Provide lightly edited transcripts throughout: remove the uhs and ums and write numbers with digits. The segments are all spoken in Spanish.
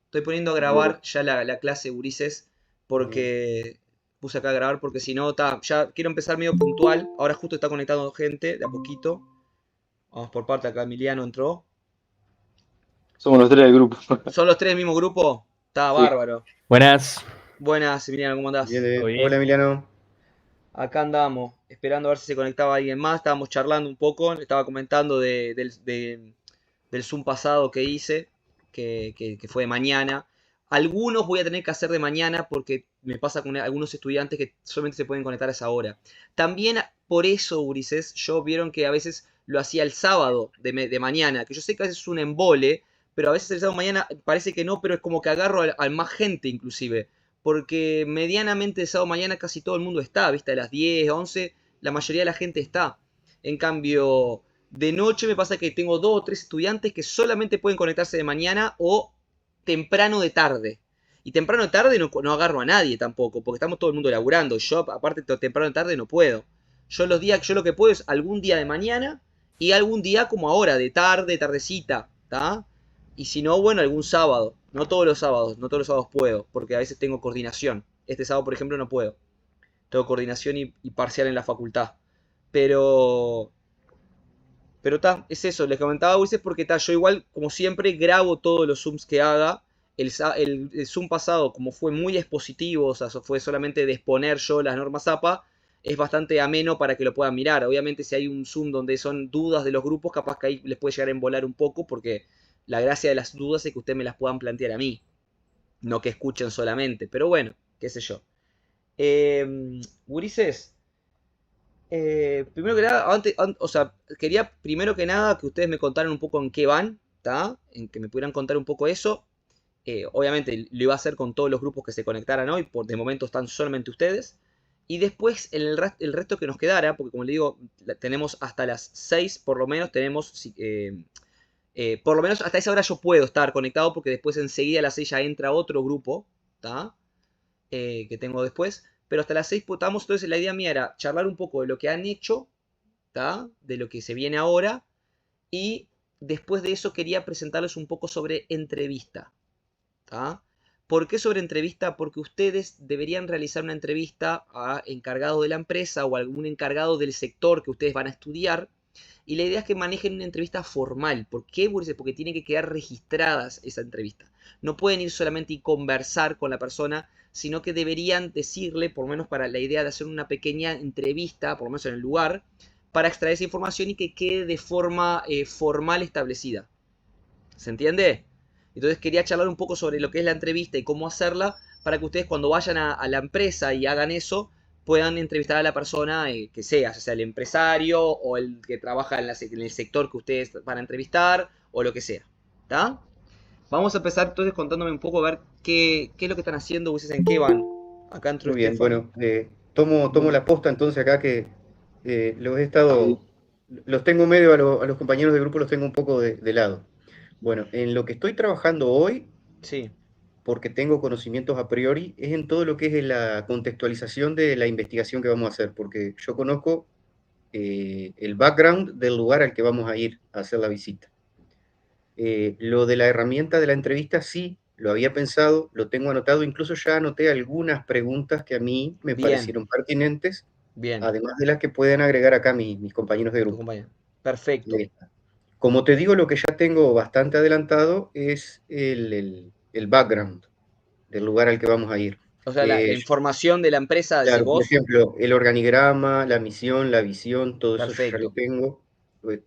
Estoy poniendo a grabar ya la clase, Ulises, porque puse acá a grabar porque si no, ya quiero empezar medio puntual. Ahora justo está conectando gente, de a poquito. Vamos por parte, acá Emiliano entró. Somos los tres del grupo. ¿Son los tres del mismo grupo? Está Sí. bárbaro. Buenas, Buenas, Emiliano, ¿cómo Bien, andás? ¿todo Hola, bien? Emiliano. Acá andamos, esperando a ver si se conectaba alguien más. Estábamos charlando un poco, le estaba comentando del Zoom pasado que hice, que fue de mañana. Algunos voy a tener que hacer de mañana porque me pasa con algunos estudiantes que solamente se pueden conectar a esa hora. También por eso, Ulises, yo vieron que a veces lo hacía el sábado de mañana, que yo sé que a veces es un embole, pero a veces el sábado mañana parece que no, pero es como que agarro al más gente inclusive. Porque medianamente el sábado mañana casi todo el mundo está, ¿viste? A las 10, 11, la mayoría de la gente está. En cambio, de noche me pasa que tengo 2 o 3 estudiantes que solamente pueden conectarse de mañana o temprano de tarde. Y temprano de tarde no agarro a nadie tampoco, porque estamos todo el mundo laburando. Yo, aparte, temprano de tarde no puedo. Yo lo que puedo es algún día de mañana y algún día como ahora, de tarde, tardecita, ¿está? Y si no, bueno, algún sábado. No todos los sábados puedo, porque a veces tengo coordinación. Este sábado, por ejemplo, no puedo. Tengo coordinación y parcial en la facultad. Pero está, es eso, les comentaba a Ulises porque está, yo igual, como siempre, grabo todos los Zooms que haga. El Zoom pasado, como fue muy expositivo, o sea, fue solamente de exponer yo las normas APA, es bastante ameno para que lo puedan mirar. Obviamente, si hay un Zoom donde son dudas de los grupos, capaz que ahí les puede llegar a embolar un poco, porque la gracia de las dudas es que ustedes me las puedan plantear a mí, no que escuchen solamente. Pero bueno, qué sé yo. Ulises, primero que nada, o sea, quería primero que nada que ustedes me contaran un poco en qué van, ¿está? En que me pudieran contar un poco eso. Obviamente lo iba a hacer con todos los grupos que se conectaran hoy, por de momento están solamente ustedes. Y después el resto que nos quedara, porque como le digo, tenemos hasta las 6 por lo menos, por lo menos hasta esa hora yo puedo estar conectado porque después enseguida a las 6 ya entra otro grupo, ¿está? Que tengo después. Pero hasta las 6 estamos, entonces la idea mía era charlar un poco de lo que han hecho, ¿tá? De lo que se viene ahora. Y después de eso quería presentarles un poco sobre entrevista, ¿tá? ¿Por qué sobre entrevista? Porque ustedes deberían realizar una entrevista a encargado de la empresa o algún encargado del sector que ustedes van a estudiar. Y la idea es que manejen una entrevista formal. ¿Por qué? Porque tiene que quedar registradas esa entrevista. No pueden ir solamente y conversar con la persona, sino que deberían decirle, por lo menos para la idea de hacer una pequeña entrevista, por lo menos en el lugar, para extraer esa información y que quede de forma formal establecida. ¿Se entiende? Entonces quería charlar un poco sobre lo que es la entrevista y cómo hacerla para que ustedes cuando vayan a la empresa y hagan eso puedan entrevistar a la persona que sea, ya sea el empresario o el que trabaja en el sector que ustedes van a entrevistar o lo que sea. ¿Está? Vamos a empezar entonces contándome un poco a ver qué es lo que están haciendo, ustedes en qué van. Acá entró Muy bien, Stephanie. bueno, tomo la posta entonces acá que los he estado, los tengo medio a los compañeros de grupo, los tengo un poco de lado. Bueno, en lo que estoy trabajando hoy, Sí, porque tengo conocimientos a priori, es en todo lo que es la contextualización de la investigación que vamos a hacer, porque yo conozco el background del lugar al que vamos a ir a hacer la visita. Lo de la herramienta de la entrevista sí, lo había pensado, lo tengo anotado, incluso ya anoté algunas preguntas que a mí me bien, parecieron pertinentes, bien, además de las que pueden agregar acá mis compañeros de tu grupo. compañero. Perfecto. Eh, Como te digo, lo que ya tengo bastante adelantado es el background del lugar al que vamos a ir. O sea, la información de la empresa, decís Claro, por vos. ejemplo, el organigrama, la misión, la visión, todo eso yo ya lo Perfecto. tengo,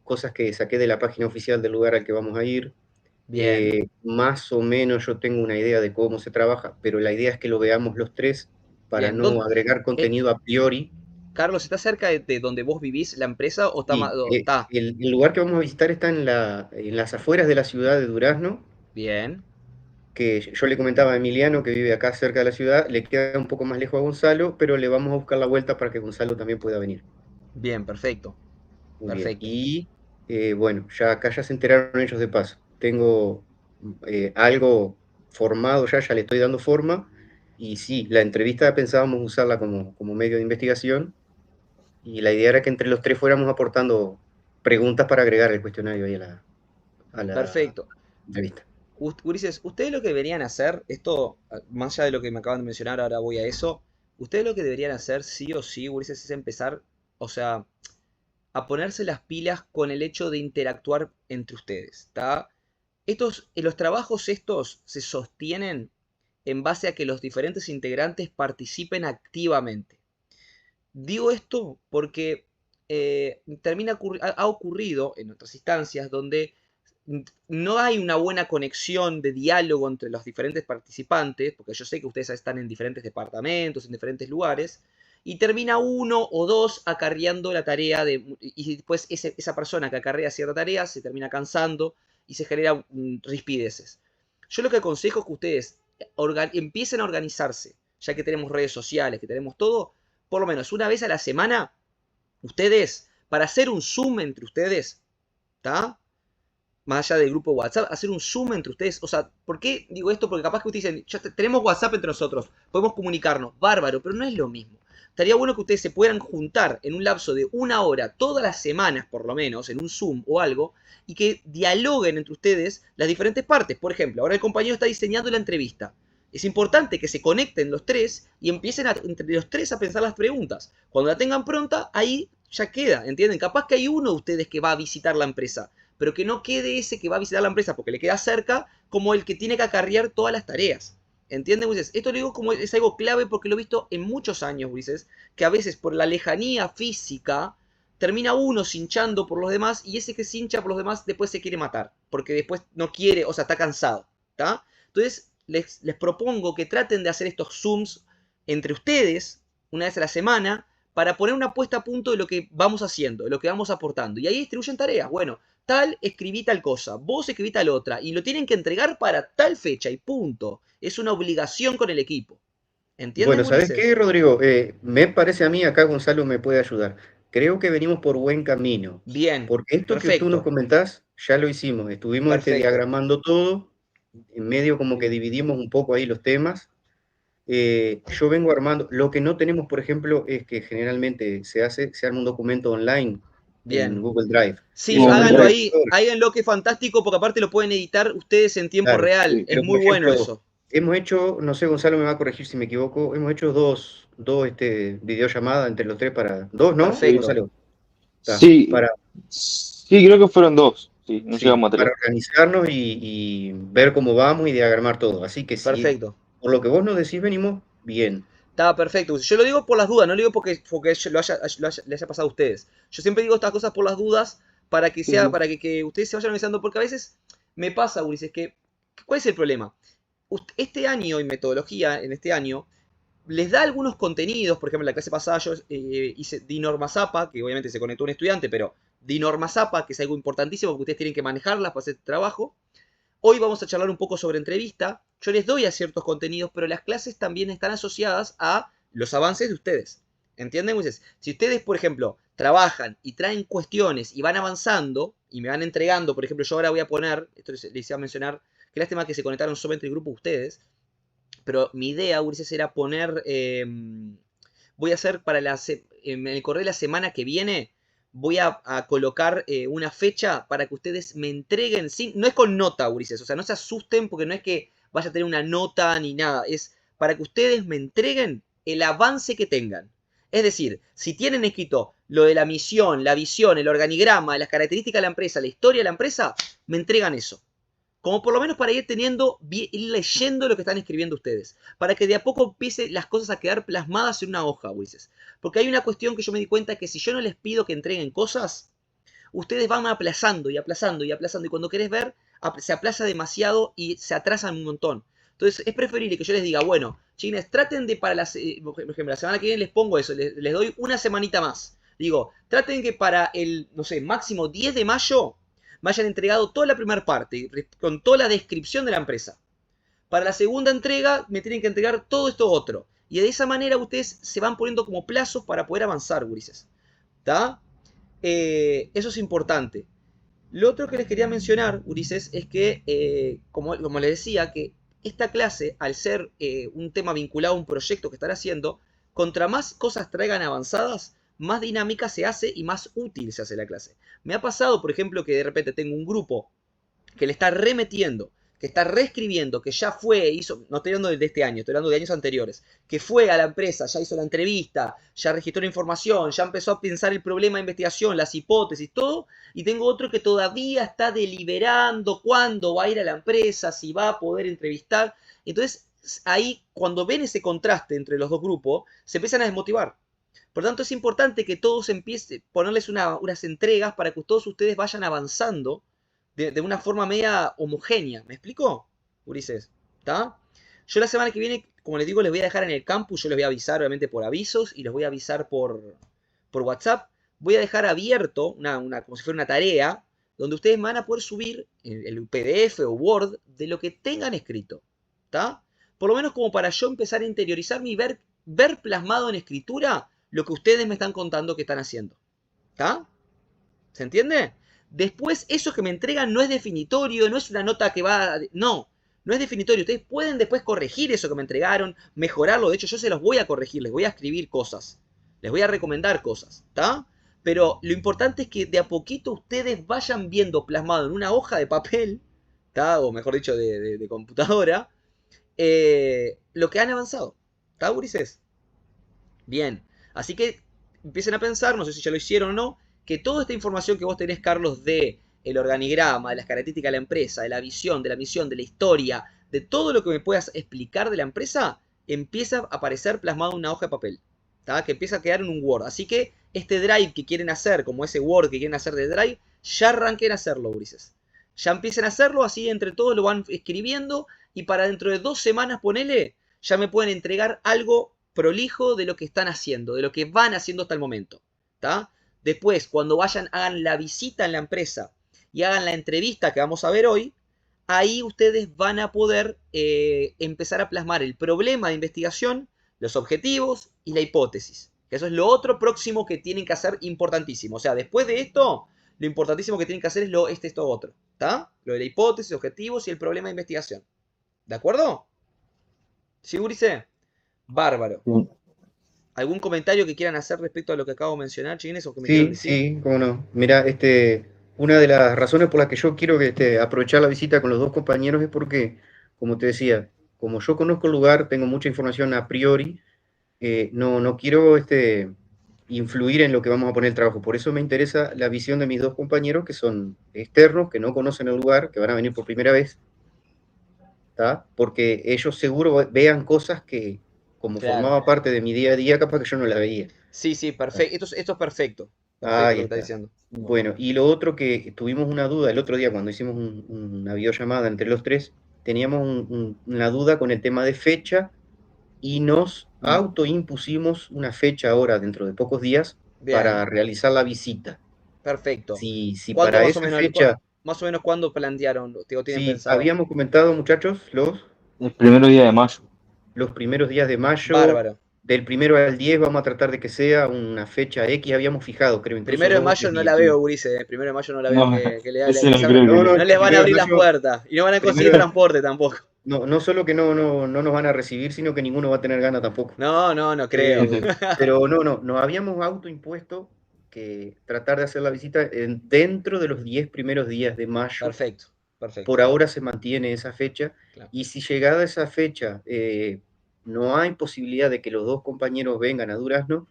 cosas que saqué de la página oficial del lugar al que vamos a ir. Bien. Más o menos yo tengo una idea de cómo se trabaja, pero la idea es que lo veamos los tres para Bien. no agregar Eh, contenido a priori. Carlos, ¿está cerca de donde vos vivís la empresa o está más... Y Está. el lugar que vamos a visitar está en las afueras de la ciudad de Durazno, Bien. que yo le comentaba a Emiliano, que vive acá cerca de la ciudad, le queda un poco más lejos a Gonzalo, pero le vamos a buscar la vuelta para que Gonzalo también pueda venir. Bien, perfecto. Muy bien. Perfecto. Y bueno, ya acá ya se enteraron ellos de paso. Tengo algo formado ya le estoy dando forma. Y sí, la entrevista pensábamos usarla como medio de investigación. Y la idea era que entre los tres fuéramos aportando preguntas para agregar el cuestionario ahí a la Perfecto. entrevista. Ulises, ustedes lo que deberían hacer, esto, más allá de lo que me acaban de mencionar, ahora voy a eso. Ustedes lo que deberían hacer, sí o sí, Ulises, es empezar, o sea, a ponerse las pilas con el hecho de interactuar entre ustedes, ¿está? Los trabajos estos se sostienen en base a que los diferentes integrantes participen activamente. Digo esto porque ha ocurrido en otras instancias donde no hay una buena conexión de diálogo entre los diferentes participantes, porque yo sé que ustedes están en diferentes departamentos, en diferentes lugares, y termina uno o dos acarreando la tarea y después esa persona que acarrea cierta tarea se termina cansando y se generan rispideces. Yo lo que aconsejo es que ustedes empiecen a organizarse, ya que tenemos redes sociales, que tenemos todo, por lo menos una vez a la semana, ustedes, para hacer un Zoom entre ustedes, ¿está? Más allá del grupo WhatsApp, hacer un Zoom entre ustedes. O sea, ¿por qué digo esto? Porque capaz que ustedes dicen, ya tenemos WhatsApp entre nosotros, podemos comunicarnos, bárbaro, pero no es lo mismo. Estaría bueno que ustedes se puedan juntar en un lapso de una hora, todas las semanas por lo menos, en un Zoom o algo, y que dialoguen entre ustedes las diferentes partes. Por ejemplo, ahora el compañero está diseñando la entrevista. Es importante que se conecten los tres y empiecen entre los tres a pensar las preguntas. Cuando la tengan pronta, ahí ya queda, ¿entienden? Capaz que hay uno de ustedes que va a visitar la empresa, pero que no quede ese que va a visitar la empresa porque le queda cerca como el que tiene que acarrear todas las tareas. ¿Entienden, Ulises? Esto lo digo como es algo clave porque lo he visto en muchos años, Ulises, que a veces por la lejanía física termina uno hinchando por los demás y ese que se hincha por los demás después se quiere matar, porque después no quiere, o sea, está cansado, ¿está? Entonces, les propongo que traten de hacer estos Zooms entre ustedes una vez a la semana para poner una puesta a punto de lo que vamos haciendo, de lo que vamos aportando. Y ahí distribuyen tareas. Bueno, tal escribí tal cosa, vos escribí tal otra, y lo tienen que entregar para tal fecha y punto. Es una obligación con el equipo. ¿Entienden, Bueno, ¿sabes Ulises? qué, Rodrigo? Me parece a mí, acá Gonzalo me puede ayudar. Creo que venimos por buen camino, Bien, porque esto que tú nos perfecto, comentás, ya lo hicimos. Estuvimos perfecto. diagramando todo, en medio como que dividimos un poco ahí los temas. Yo vengo armando, lo que no tenemos, por ejemplo, es que generalmente se arma un documento online en Bien. Google Drive. Sí, Eso no háganlo lo Drive. ahí, háganlo que es fantástico porque aparte lo pueden editar ustedes en tiempo claro, real. Sí. Es pero muy por bueno ejemplo, eso. hemos hecho, no sé, Gonzalo me va a corregir si me equivoco, hemos hecho dos videollamadas entre los tres para, dos, ¿no, Perfecto. Sí. Gonzalo? Está, Sí, sí, creo que fueron dos. Sí, no sí, llegamos a para tres. organizarnos y ver cómo vamos y diagramar todo. Así que si Perfecto. por lo que vos nos decís venimos bien. Estaba perfecto. Yo lo digo por las dudas, no lo digo porque le haya pasado a ustedes. Yo siempre digo estas cosas por las dudas para que sea, Ujú. para que ustedes se vayan organizando, porque a veces me pasa, Ulises, ¿cuál es el problema? Este año y metodología en este año les da algunos contenidos, por ejemplo, en la clase pasada yo hice Dinorma Zapa, que obviamente se conectó un estudiante, pero Dinorma Zapa, que es algo importantísimo porque ustedes tienen que manejarlas para hacer este trabajo. Hoy vamos a charlar un poco sobre entrevista. Yo les doy a ciertos contenidos, pero las clases también están asociadas a los avances de ustedes. ¿Entienden? Entonces, si ustedes, por ejemplo, trabajan y traen cuestiones y van avanzando y me van entregando, por ejemplo, yo ahora voy a poner, esto les iba a mencionar, que lástima que se conectaron solamente el grupo de ustedes, pero mi idea, Ulises, era poner, voy a hacer en el correo de la semana que viene, voy a colocar una fecha para que ustedes me entreguen, no es con nota, Ulises, o sea, no se asusten porque no es que vaya a tener una nota ni nada, es para que ustedes me entreguen el avance que tengan. Es decir, si tienen escrito lo de la misión, la visión, el organigrama, las características de la empresa, la historia de la empresa, me entregan eso. Como por lo menos para ir ir leyendo lo que están escribiendo ustedes. Para que de a poco empiecen las cosas a quedar plasmadas en una hoja, Ulises. Porque hay una cuestión que yo me di cuenta que si yo no les pido que entreguen cosas, ustedes van aplazando y aplazando y aplazando. Y cuando querés ver, se aplaza demasiado y se atrasan un montón. Entonces es preferible que yo les diga, bueno, chines, traten de para por ejemplo, la semana que viene les pongo eso, les doy una semanita más. Digo, traten que para el, no sé, máximo 10 de mayo me hayan entregado toda la primera parte, con toda la descripción de la empresa. Para la segunda entrega me tienen que entregar todo esto otro. Y de esa manera ustedes se van poniendo como plazos para poder avanzar, gurises. ¿Está? Eso es importante. Lo otro que les quería mencionar, Ulises, es que, como les decía, que esta clase, al ser un tema vinculado a un proyecto que están haciendo, contra más cosas traigan avanzadas, más dinámica se hace y más útil se hace la clase. Me ha pasado, por ejemplo, que de repente tengo un grupo que le está remetiendo, que está reescribiendo, que ya fue, hizo, no estoy hablando de este año, estoy hablando de años anteriores, que fue a la empresa, ya hizo la entrevista, ya registró la información, ya empezó a pensar el problema de investigación, las hipótesis, todo, y tengo otro que todavía está deliberando cuándo va a ir a la empresa, si va a poder entrevistar. Entonces, ahí, cuando ven ese contraste entre los dos grupos, se empiezan a desmotivar. Por lo tanto, es importante que todos empiecen, ponerles unas entregas para que todos ustedes vayan avanzando de una forma media homogénea. ¿Me explico, Ulises? ¿Está? Yo la semana que viene, como les digo, les voy a dejar en el campus. Yo les voy a avisar, obviamente, por avisos y les voy a avisar por WhatsApp. Voy a dejar abierto, como si fuera una tarea, donde ustedes van a poder subir el PDF o Word de lo que tengan escrito. ¿Está? Por lo menos como para yo empezar a interiorizarme y ver plasmado en escritura lo que ustedes me están contando que están haciendo. ¿Está? ¿Se entiende? Después, eso que me entregan no es definitorio, no es una nota que va... No es definitorio. Ustedes pueden después corregir eso que me entregaron, mejorarlo. De hecho, yo se los voy a corregir, les voy a escribir cosas. Les voy a recomendar cosas, ¿está? Pero lo importante es que de a poquito ustedes vayan viendo plasmado en una hoja de papel, ¿está? O mejor dicho, de computadora, lo que han avanzado. ¿Está, Ulises? Bien. Así que empiecen a pensar, no sé si ya lo hicieron o no, que toda esta información que vos tenés, Carlos, de el organigrama, de las características de la empresa, de la visión, de la misión, de la historia, de todo lo que me puedas explicar de la empresa, empieza a aparecer plasmado en una hoja de papel, ¿tá? Que empieza a quedar en un Word. Así que este Drive que quieren hacer, como ese Word que quieren hacer de Drive, ya arranquen a hacerlo, Ulises. Ya empiecen a hacerlo, así entre todos lo van escribiendo y para dentro de 2 semanas, ponele, ya me pueden entregar algo prolijo de lo que están haciendo, de lo que van haciendo hasta el momento, ¿tá? Después, cuando vayan, hagan la visita en la empresa y hagan la entrevista que vamos a ver hoy, ahí ustedes van a poder empezar a plasmar el problema de investigación, los objetivos y la hipótesis. Eso es lo otro próximo que tienen que hacer importantísimo. O sea, después de esto, lo importantísimo que tienen que hacer es esto otro, ¿está? Lo de la hipótesis, objetivos y el problema de investigación. ¿De acuerdo? ¿Sí, Ulises? Bárbaro. Sí. ¿Algún comentario que quieran hacer respecto a lo que acabo de mencionar, chiquines, o que me quieran decir? Sí, cómo no. Mira, una de las razones por las que yo quiero aprovechar la visita con los dos compañeros es porque, como te decía, como yo conozco el lugar, tengo mucha información a priori, no quiero influir en lo que vamos a poner el trabajo. Por eso me interesa la visión de mis dos compañeros, que son externos, que no conocen el lugar, que van a venir por primera vez, ¿tá? Porque ellos seguro vean cosas que, como Claro. formaba parte de mi día a día, capaz que yo no la veía. Sí, perfecto. Esto es perfecto. Perfecto Ahí lo que está está. diciendo. Bueno, y lo otro que tuvimos una duda el otro día cuando hicimos una videollamada entre los tres, teníamos una duda con el tema de fecha y nos autoimpusimos una fecha ahora dentro de pocos días Bien. para realizar la visita. Perfecto. Si ¿Cuándo para más o esa menos, fecha, más o menos cuándo plantearon, tienen si pensado? habíamos comentado, muchachos, El primer día de mayo. los primeros días de mayo, Bárbaro. del 1 al 10 vamos a tratar de que sea una fecha X, habíamos fijado, creo, incluso Primero de 2 o mayo 3 no días. la veo, Ulises. Primero de mayo no la veo No, que ese no creo No, que... no les van a abrir las puertas. Y no van a conseguir primero- transporte tampoco. No solo que no nos van a recibir, sino que ninguno va a tener ganas tampoco. No creo. Pero nos habíamos autoimpuesto que tratar de hacer la visita dentro de los 10 primeros días de mayo. Perfecto. Por ahora se mantiene esa fecha. Claro. Y si llegada esa fecha no hay posibilidad de que los dos compañeros vengan a Durazno,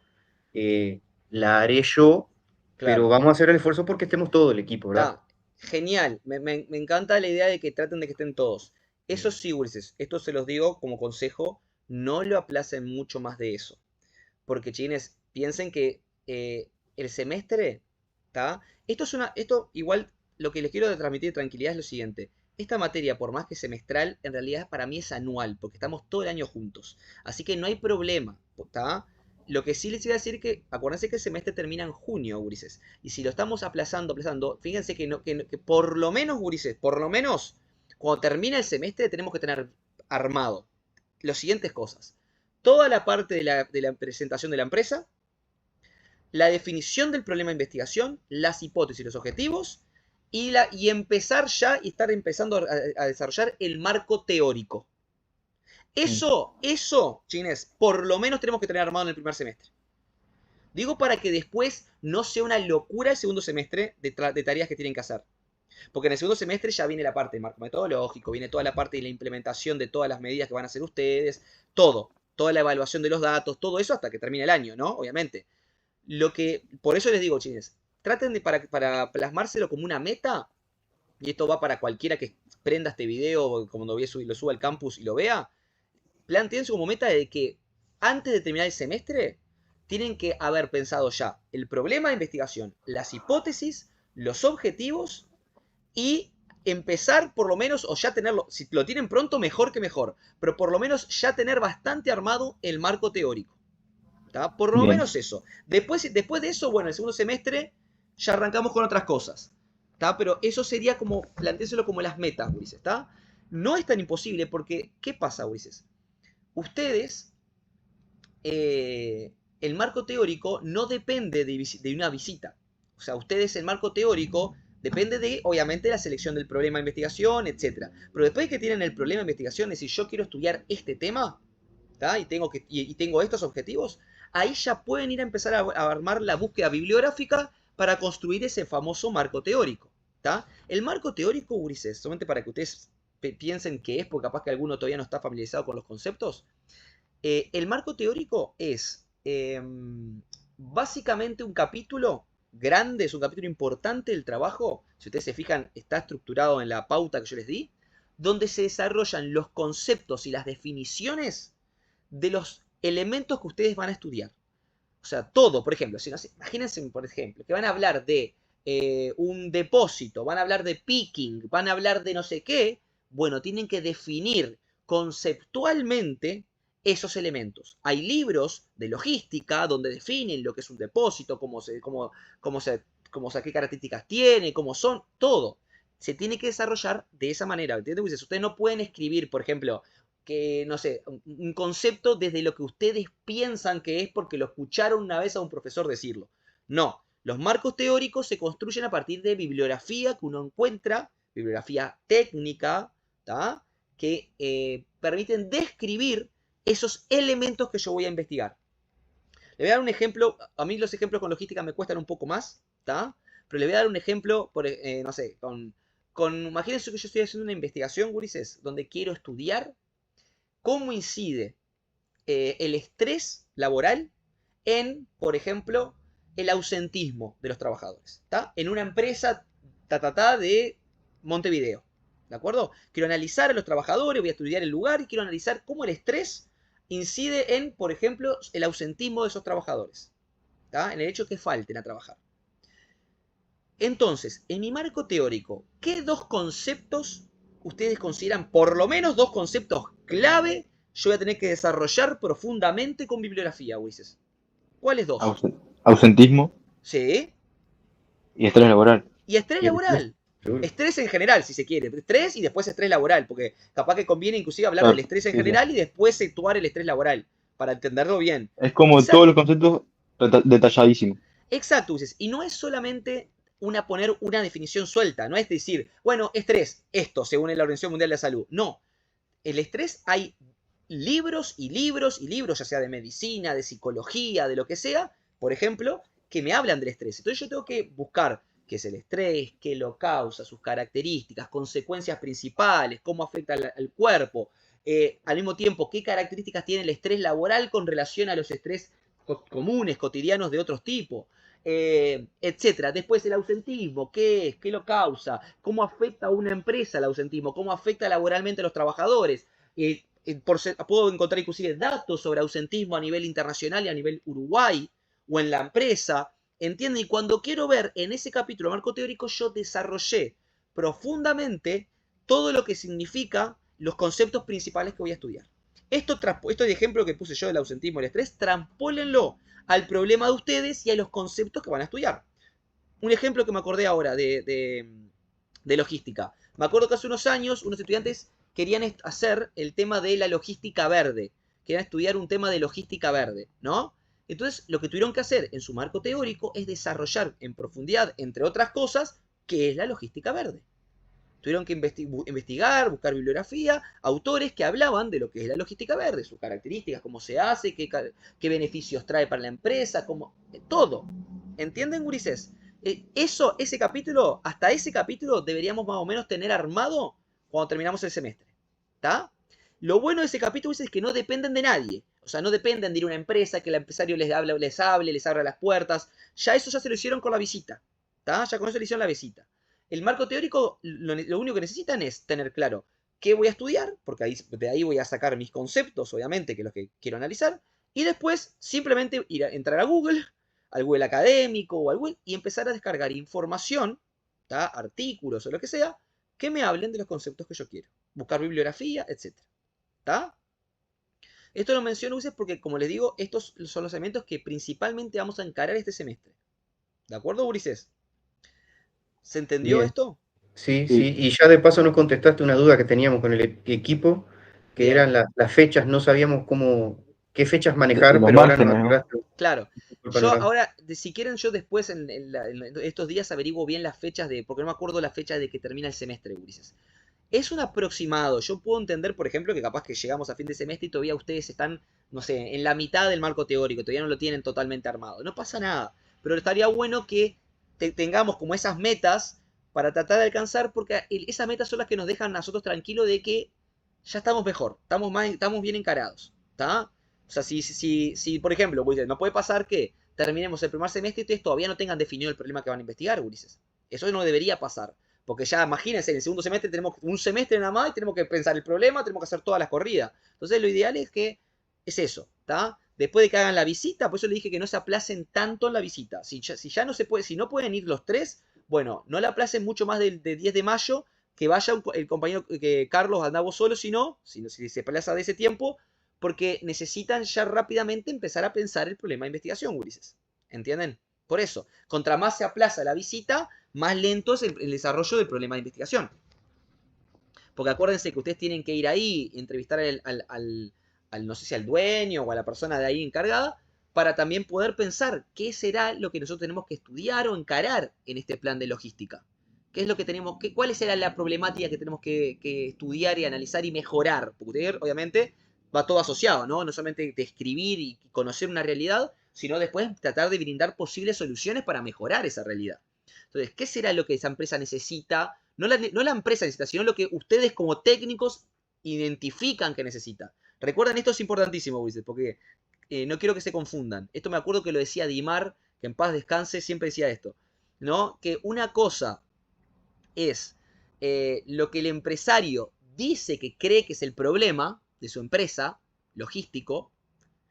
la haré yo, Claro. pero vamos a hacer el esfuerzo porque estemos todo el equipo, ¿verdad? Genial. Me encanta la idea de que traten de que estén todos. Eso sí, Ulises, esto se los digo como consejo, no lo aplacen mucho más de eso. Porque, chines, piensen que el semestre, ¿está? Esto igual, lo que les quiero transmitir de tranquilidad es lo siguiente. Esta materia, por más que semestral, en realidad para mí es anual, porque estamos todo el año juntos. Así que no hay problema, ¿está? Lo que sí les iba a decir que, acuérdense que el semestre termina en junio, gurises. Y si lo estamos aplazando, fíjense que por lo menos, gurises, por lo menos, cuando termina el semestre tenemos que tener armado las siguientes cosas. Toda la parte de la presentación de la empresa, la definición del problema de investigación, las hipótesis y los objetivos, y empezar ya y estar empezando a desarrollar el marco teórico. Eso, chines, por lo menos tenemos que tener armado en el primer semestre. Digo para que después no sea una locura el segundo semestre de tareas que tienen que hacer. Porque en el segundo semestre ya viene la parte de marco metodológico, viene toda la parte de la implementación de todas las medidas que van a hacer ustedes, todo, toda la evaluación de los datos, todo eso hasta que termine el año, ¿no? Obviamente. Por eso les digo, chines, traten de para plasmárselo como una meta, y esto va para cualquiera que prenda este video cuando lo suba al campus y lo vea, plantéense como meta de que antes de terminar el semestre tienen que haber pensado ya el problema de investigación, las hipótesis, los objetivos y empezar por lo menos, o ya tenerlo, si lo tienen pronto mejor que mejor, pero por lo menos ya tener bastante armado el marco teórico. ¿Tá? Por lo Bien. menos eso. Después de eso, bueno, el segundo semestre ya arrancamos con otras cosas. ¿Tá? Pero eso sería como, plantéenselo como las metas, Ulises. ¿Tá? No es tan imposible porque, ¿qué pasa, Ulises? Ustedes, el marco teórico no depende de una visita. O sea, ustedes el marco teórico depende de, obviamente, la selección del problema de investigación, etc. Pero después de que tienen el problema de investigación, es decir, yo quiero estudiar este tema, ¿tá? Y tengo estos objetivos, ahí ya pueden ir a empezar a armar la búsqueda bibliográfica para construir ese famoso marco teórico. ¿Tá? El marco teórico, Ulises, solamente para que ustedes piensen qué es, porque capaz que alguno todavía no está familiarizado con los conceptos. El marco teórico es básicamente un capítulo grande, es un capítulo importante del trabajo. Si ustedes se fijan, está estructurado en la pauta que yo les di, donde se desarrollan los conceptos y las definiciones de los elementos que ustedes van a estudiar. O sea, todo, por ejemplo, si no, imagínense, por ejemplo, que van a hablar de un depósito, van a hablar de picking, van a hablar de no sé qué. Bueno, tienen que definir conceptualmente esos elementos. Hay libros de logística donde definen lo que es un depósito, qué características tiene, cómo son, todo. Se tiene que desarrollar de esa manera. ¿Entiendes? Ustedes no pueden escribir, por ejemplo, que, no sé, un concepto desde lo que ustedes piensan que es porque lo escucharon una vez a un profesor decirlo. No, los marcos teóricos se construyen a partir de bibliografía que uno encuentra, bibliografía técnica, ¿tá? Que permiten describir esos elementos que yo voy a investigar. Le voy a dar un ejemplo, a mí los ejemplos con logística me cuestan un poco más, ¿tá? Pero le voy a dar un ejemplo, no sé, imagínense que yo estoy haciendo una investigación, gurises, donde quiero estudiar cómo incide el estrés laboral en, por ejemplo, el ausentismo de los trabajadores, ¿tá? En una empresa de Montevideo, ¿de acuerdo? Quiero analizar a los trabajadores, voy a estudiar el lugar y quiero analizar cómo el estrés incide en, por ejemplo, el ausentismo de esos trabajadores, ¿tá? En el hecho que falten a trabajar. Entonces, en mi marco teórico, ¿qué dos conceptos ustedes consideran, por lo menos dos conceptos clave, yo voy a tener que desarrollar profundamente con bibliografía, Ulises? ¿Cuáles dos? Ausentismo Sí. y estrés laboral. Y estrés laboral. Estrés en general, si se quiere. Estrés y después estrés laboral, porque capaz que conviene inclusive hablar del estrés en general y después situar el estrés laboral, para entenderlo bien. Es como todos los conceptos detalladísimos. Exacto, Ulises. Y no es solamente poner una definición suelta, no es decir, bueno, estrés, esto, según la Organización Mundial de la Salud. No. El estrés hay libros y libros y libros, ya sea de medicina, de psicología, de lo que sea, por ejemplo, que me hablan del estrés. Entonces yo tengo que buscar qué es el estrés, qué lo causa, sus características, consecuencias principales, cómo afecta al cuerpo, al mismo tiempo, qué características tiene el estrés laboral con relación a los estrés comunes, cotidianos de otros tipos. Etcétera. Después el ausentismo, ¿qué es? ¿Qué lo causa? ¿Cómo afecta a una empresa el ausentismo? ¿Cómo afecta laboralmente a los trabajadores? Puedo encontrar inclusive datos sobre ausentismo a nivel internacional y a nivel Uruguay o en la empresa. ¿Entienden? Y cuando quiero ver en ese capítulo marco teórico, yo desarrollé profundamente todo lo que significa los conceptos principales que voy a estudiar. Esto de ejemplo que puse yo del ausentismo y el estrés, transpólenlo al problema de ustedes y a los conceptos que van a estudiar. Un ejemplo que me acordé ahora de logística. Me acuerdo que hace unos años unos estudiantes querían hacer el tema de la logística verde. Querían estudiar un tema de logística verde, ¿no? Entonces, lo que tuvieron que hacer en su marco teórico es desarrollar en profundidad, entre otras cosas, qué es la logística verde. Tuvieron que investigar, buscar bibliografía, autores que hablaban de lo que es la logística verde, sus características, cómo se hace, qué beneficios trae para la empresa, todo. ¿Entienden, gurises? Ese capítulo, hasta ese capítulo deberíamos más o menos tener armado cuando terminamos el semestre. ¿Está? Lo bueno de ese capítulo es que no dependen de nadie. O sea, no dependen de ir a una empresa, que el empresario les abra las puertas. Ya eso ya se lo hicieron con la visita. ¿Está? Ya con eso le hicieron la visita. El marco teórico, lo único que necesitan es tener claro qué voy a estudiar, porque de ahí voy a sacar mis conceptos, obviamente, que es lo que quiero analizar. Y después simplemente entrar a Google, al Google académico o al Google, y empezar a descargar información, ¿tá? Artículos o lo que sea, que me hablen de los conceptos que yo quiero. Buscar bibliografía, etc. ¿Está? Esto lo menciono, Ulises, porque como les digo, estos son los elementos que principalmente vamos a encarar este semestre. ¿De acuerdo, Ulises? ¿Se entendió Bien. esto? Sí, Sí. sí. Y ya de paso nos contestaste una duda que teníamos con el equipo, que Bien. eran las fechas. No sabíamos qué fechas manejar, Los pero ahora nos márgenes, ¿no? aclaraste Claro. el Yo panorama. ahora, si quieren, yo después en estos días averiguo bien las fechas porque no me acuerdo la fecha de que termina el semestre, Ulises. Es un aproximado. Yo puedo entender, por ejemplo, que capaz que llegamos a fin de semestre y todavía ustedes están, no sé, en la mitad del marco teórico, todavía no lo tienen totalmente armado. No pasa nada. Pero estaría bueno que tengamos como esas metas para tratar de alcanzar, porque esas metas son las que nos dejan a nosotros tranquilos de que ya estamos mejor, estamos bien encarados. ¿Está? O sea, si por ejemplo, Ulises, no puede pasar que terminemos el primer semestre y ustedes todavía no tengan definido el problema que van a investigar, Ulises. Eso no debería pasar. Porque ya imagínense, en el segundo semestre tenemos un semestre nada más y tenemos que pensar el problema, tenemos que hacer todas las corridas. Entonces lo ideal es que es eso, ¿está? Después de que hagan la visita, por eso le dije que no se aplacen tanto en la visita. Si ya no se puede, si no pueden ir los tres, bueno, no la aplacen mucho más del 10 de mayo, que vaya el compañero que Carlos andaba solo, si se aplaza de ese tiempo, porque necesitan ya rápidamente empezar a pensar el problema de investigación, Ulises. ¿Entienden? Por eso, contra más se aplaza la visita, más lento es el desarrollo del problema de investigación. Porque acuérdense que ustedes tienen que ir ahí, entrevistar no sé si al dueño o a la persona de ahí encargada, para también poder pensar qué será lo que nosotros tenemos que estudiar o encarar en este plan de logística. ¿Qué es lo que tenemos, cuál será la problemática que tenemos que estudiar y analizar y mejorar? Porque usted, obviamente, va todo asociado, ¿no? No solamente describir y conocer una realidad, sino después tratar de brindar posibles soluciones para mejorar esa realidad. Entonces, ¿qué será lo que esa empresa necesita? No la empresa necesita, sino lo que ustedes como técnicos identifican que necesita. Recuerden, esto es importantísimo, Ulises, porque no quiero que se confundan. Esto me acuerdo que lo decía Dimar, que en paz descanse, siempre decía esto, ¿no? Que una cosa es lo que el empresario dice que cree que es el problema de su empresa, logístico,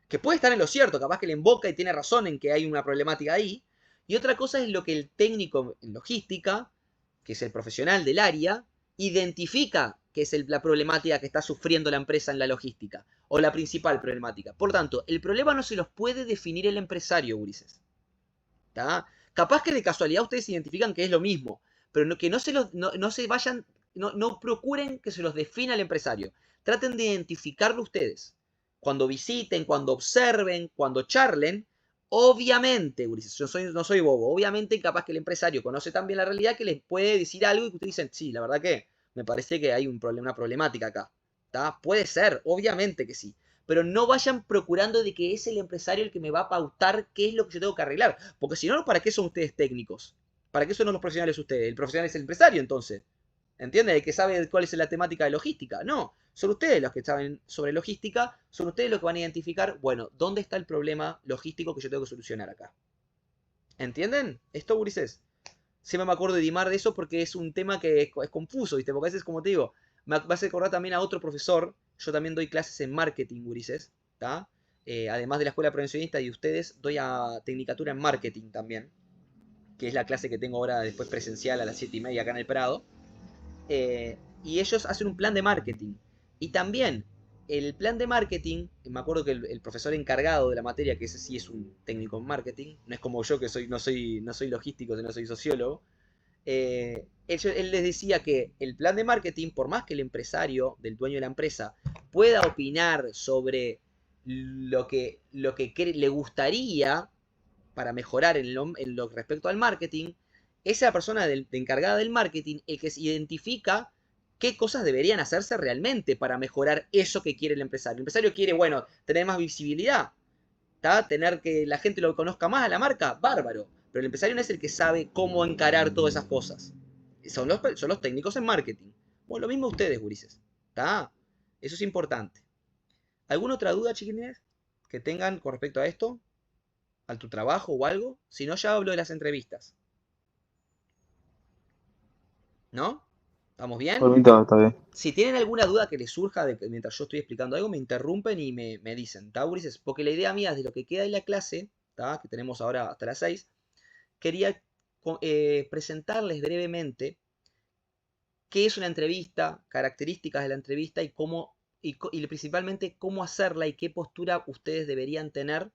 que puede estar en lo cierto, capaz que le invoca y tiene razón en que hay una problemática ahí. Y otra cosa es lo que el técnico en logística, que es el profesional del área, identifica que es la problemática que está sufriendo la empresa en la logística, o la principal problemática. Por tanto, el problema no se los puede definir el empresario, Ulises. ¿Tá? Capaz que de casualidad ustedes identifican que es lo mismo, pero que no se vayan, no procuren que se los defina el empresario. Traten de identificarlo ustedes. Cuando visiten, cuando observen, cuando charlen, obviamente, Ulises, yo no soy bobo, obviamente capaz que el empresario conoce tan bien la realidad que les puede decir algo y que ustedes dicen, sí, la verdad que me parece que hay una problemática acá. ¿Tá? Puede ser, obviamente que sí. Pero no vayan procurando de que es el empresario el que me va a pautar qué es lo que yo tengo que arreglar. Porque si no, ¿para qué son ustedes técnicos? ¿Para qué son los profesionales ustedes? El profesional es el empresario, entonces. ¿Entiendes? El que sabe cuál es la temática de logística. No, son ustedes los que saben sobre logística, son ustedes los que van a identificar, bueno, ¿dónde está el problema logístico que yo tengo que solucionar acá? ¿Entienden? Esto, Ulises. Siempre me acuerdo de Dimar de eso porque es un tema que es confuso, ¿viste? Porque a veces, como te digo, me vas a recordar también a otro profesor. Yo también doy clases en marketing, Ulises, ¿tá? Además de la escuela prevencionista y ustedes, doy a Tecnicatura en marketing también, que es la clase que tengo ahora después presencial a las 7:30 acá en el Prado. Y ellos hacen un plan de marketing. Y también el plan de marketing, me acuerdo que el profesor encargado de la materia, que ese sí es un técnico en marketing, no es como yo que no soy logístico, sino soy sociólogo, él les decía que el plan de marketing, por más que el empresario, del dueño de la empresa, pueda opinar sobre lo que le gustaría para mejorar en lo respecto al marketing, es la persona encargada del marketing el que se identifica qué cosas deberían hacerse realmente para mejorar eso que quiere el empresario. El empresario quiere, bueno, tener más visibilidad, ¿tá? Tener que la gente lo conozca más a la marca, bárbaro. Pero el empresario no es el que sabe cómo encarar todas esas cosas. Son los técnicos en marketing. Bueno, lo mismo ustedes, gurises. ¿Está? Eso es importante. ¿Alguna otra duda, chiquilines, que tengan con respecto a esto? ¿A tu trabajo o algo? Si no, ya hablo de las entrevistas. ¿No? ¿Estamos bien? Por mí está bien. Si tienen alguna duda que les surja mientras yo estoy explicando algo, me interrumpen y me dicen, ¿está, gurises? Porque la idea mía de lo que queda en la clase, ¿está? Que tenemos ahora hasta las 6, quería presentarles brevemente qué es una entrevista, características de la entrevista y cómo y principalmente cómo hacerla y qué postura ustedes deberían tener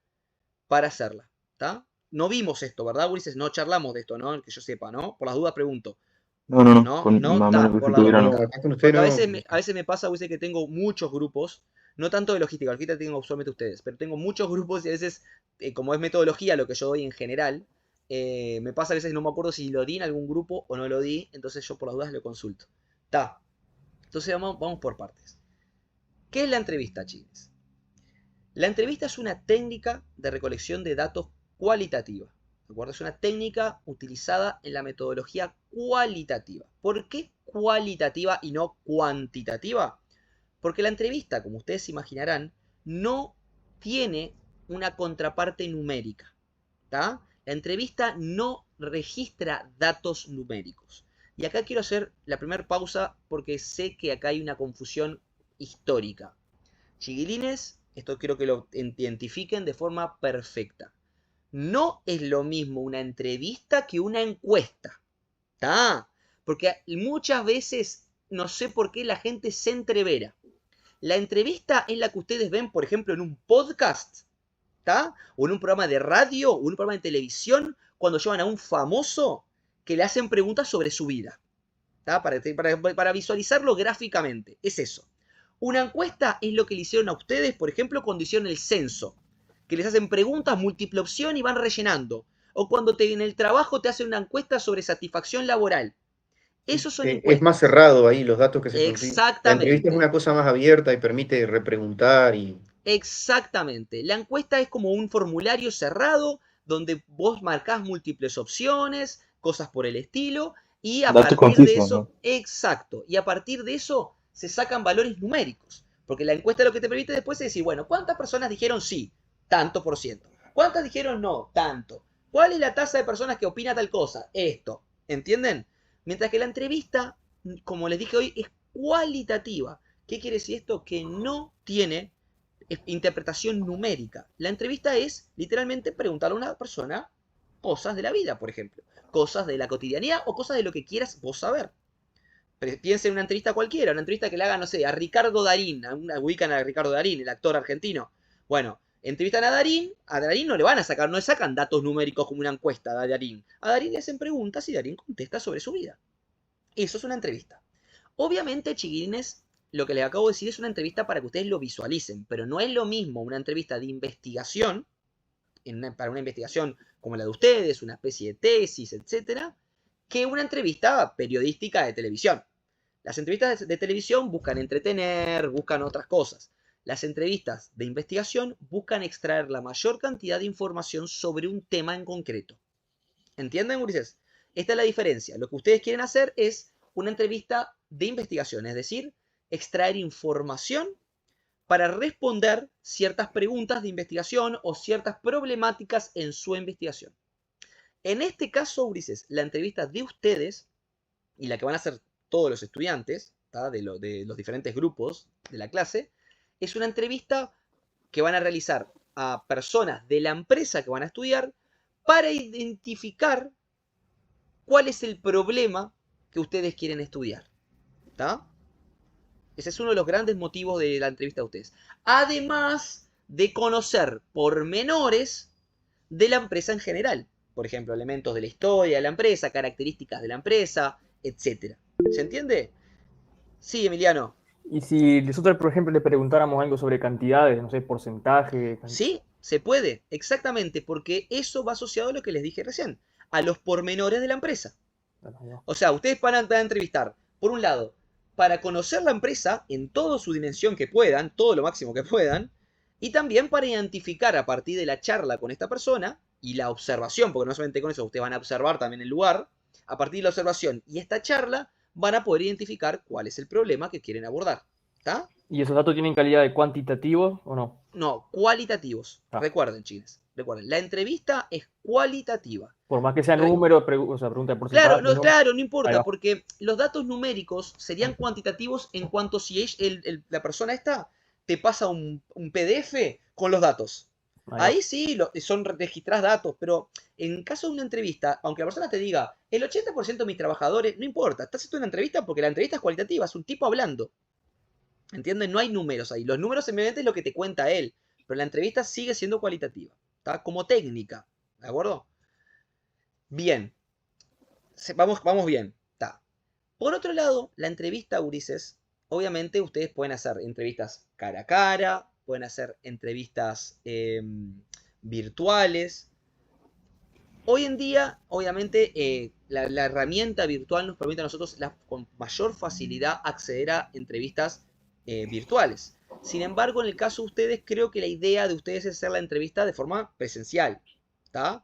para hacerla. ¿Está? No vimos esto, ¿verdad, Ulises? No charlamos de esto, ¿no? Que yo sepa, ¿no? Por las dudas pregunto. No, no, no. No, Con no, más o está, menos que por se la duda. tuviera, no. No, acá con Porque usted a no. veces me pasa, Ulises, que tengo muchos grupos, no tanto de logística tengo solamente ustedes, pero tengo muchos grupos y a veces, como es metodología lo que yo doy en general, me pasa a veces no me acuerdo si lo di en algún grupo o no lo di, entonces yo por las dudas lo consulto. Está. Entonces vamos por partes. ¿Qué es la entrevista, chicos? La entrevista es una técnica de recolección de datos cualitativa. ¿De acuerdo? Es una técnica utilizada en la metodología cualitativa. ¿Por qué cualitativa y no cuantitativa? Porque la entrevista, como ustedes imaginarán, no tiene una contraparte numérica. ¿Tá? La entrevista no registra datos numéricos. Y acá quiero hacer la primera pausa porque sé que acá hay una confusión histórica. Chiquilines, esto quiero que lo identifiquen de forma perfecta. No es lo mismo una entrevista que una encuesta. ¿Tá? Porque muchas veces, no sé por qué la gente se entrevera. La entrevista es la que ustedes ven, por ejemplo, en un podcast, ¿tá? O en un programa de radio, o en un programa de televisión, cuando llevan a un famoso que le hacen preguntas sobre su vida. ¿Tá? Para visualizarlo gráficamente. Es eso. Una encuesta es lo que le hicieron a ustedes, por ejemplo, cuando hicieron el censo. Que les hacen preguntas, múltiple opción y van rellenando. O cuando en el trabajo te hacen una encuesta sobre satisfacción laboral. Esos son encuestas. Es más cerrado ahí los datos que se consiguen. La entrevista es Exactamente. una cosa más abierta y permite repreguntar y Exactamente. La encuesta es como un formulario cerrado donde vos marcás múltiples opciones, cosas por el estilo, y a Datos partir de concisos, eso, ¿no? exacto, y a partir de eso se sacan valores numéricos. Porque la encuesta lo que te permite después es decir, bueno, ¿cuántas personas dijeron sí? Tanto por ciento. ¿Cuántas dijeron no? Tanto. ¿Cuál es la tasa de personas que opina tal cosa? Esto. ¿Entienden? Mientras que la entrevista, como les dije hoy, es cualitativa. ¿Qué quiere decir esto? Que no tiene interpretación numérica. La entrevista es literalmente preguntarle a una persona cosas de la vida, por ejemplo. Cosas de la cotidianidad o cosas de lo que quieras vos saber. Piensen en una entrevista cualquiera, una entrevista que le hagan, no sé, a Ricardo Darín. Ubican a Ricardo Darín, el actor argentino. Bueno, entrevistan a Darín no le van a sacar, no le sacan datos numéricos como una encuesta a Darín. A Darín le hacen preguntas y Darín contesta sobre su vida. Eso es una entrevista. Obviamente, chiquilines, lo que les acabo de decir es una entrevista para que ustedes lo visualicen, pero no es lo mismo una entrevista de investigación, para una investigación como la de ustedes, una especie de tesis, etcétera, que una entrevista periodística de televisión. Las entrevistas de televisión buscan entretener, buscan otras cosas. Las entrevistas de investigación buscan extraer la mayor cantidad de información sobre un tema en concreto. ¿Entienden, Ulises? Esta es la diferencia. Lo que ustedes quieren hacer es una entrevista de investigación, es decir, extraer información para responder ciertas preguntas de investigación o ciertas problemáticas en su investigación. En este caso, Ulises, la entrevista de ustedes y la que van a hacer todos los estudiantes, de los diferentes grupos de la clase, es una entrevista que van a realizar a personas de la empresa que van a estudiar para identificar cuál es el problema que ustedes quieren estudiar. ¿Está? Ese es uno de los grandes motivos de la entrevista de ustedes. Además de conocer pormenores de la empresa en general. Por ejemplo, elementos de la historia de la empresa, características de la empresa, etc. ¿Se entiende? Sí, Emiliano. Y si nosotros, por ejemplo, le preguntáramos algo sobre cantidades, no sé, porcentaje. Sí, se puede, exactamente, porque eso va asociado a lo que les dije recién, a los pormenores de la empresa. O sea, ustedes van a entrevistar, por un lado, para conocer la empresa en toda su dimensión que puedan, todo lo máximo que puedan, y también para identificar a partir de la charla con esta persona y la observación, porque no solamente con eso, ustedes van a observar también el lugar, a partir de la observación y esta charla, van a poder identificar cuál es el problema que quieren abordar. ¿Está? ¿Y esos datos tienen calidad de cuantitativos o no? No, cualitativos. Ah. Recuerden, chines. Recuerden, la entrevista es cualitativa. Por más que sea Re- número, o sea, pregunta de porcentaje. Claro, no, ¿no? claro, no Ahí importa, va. porque los datos numéricos serían cuantitativos en cuanto si la persona esta te pasa un PDF con los datos. Ahí va. Ahí sí son registrados datos, pero en caso de una entrevista, aunque la persona te diga, el 80% de mis trabajadores, no importa, estás haciendo una entrevista porque la entrevista es cualitativa, es un tipo hablando. ¿Entienden? No hay números ahí. Los números simplemente es lo que te cuenta él, pero la entrevista sigue siendo cualitativa, ¿está? Como técnica, ¿de acuerdo? Bien, vamos bien, ¿está? Por otro lado, la entrevista, Ulises, obviamente ustedes pueden hacer entrevistas cara a cara, pueden hacer entrevistas virtuales. Hoy en día, obviamente, la herramienta virtual nos permite a nosotros con mayor facilidad acceder a entrevistas virtuales. Sin embargo, en el caso de ustedes, creo que la idea de ustedes es hacer la entrevista de forma presencial. ¿Está?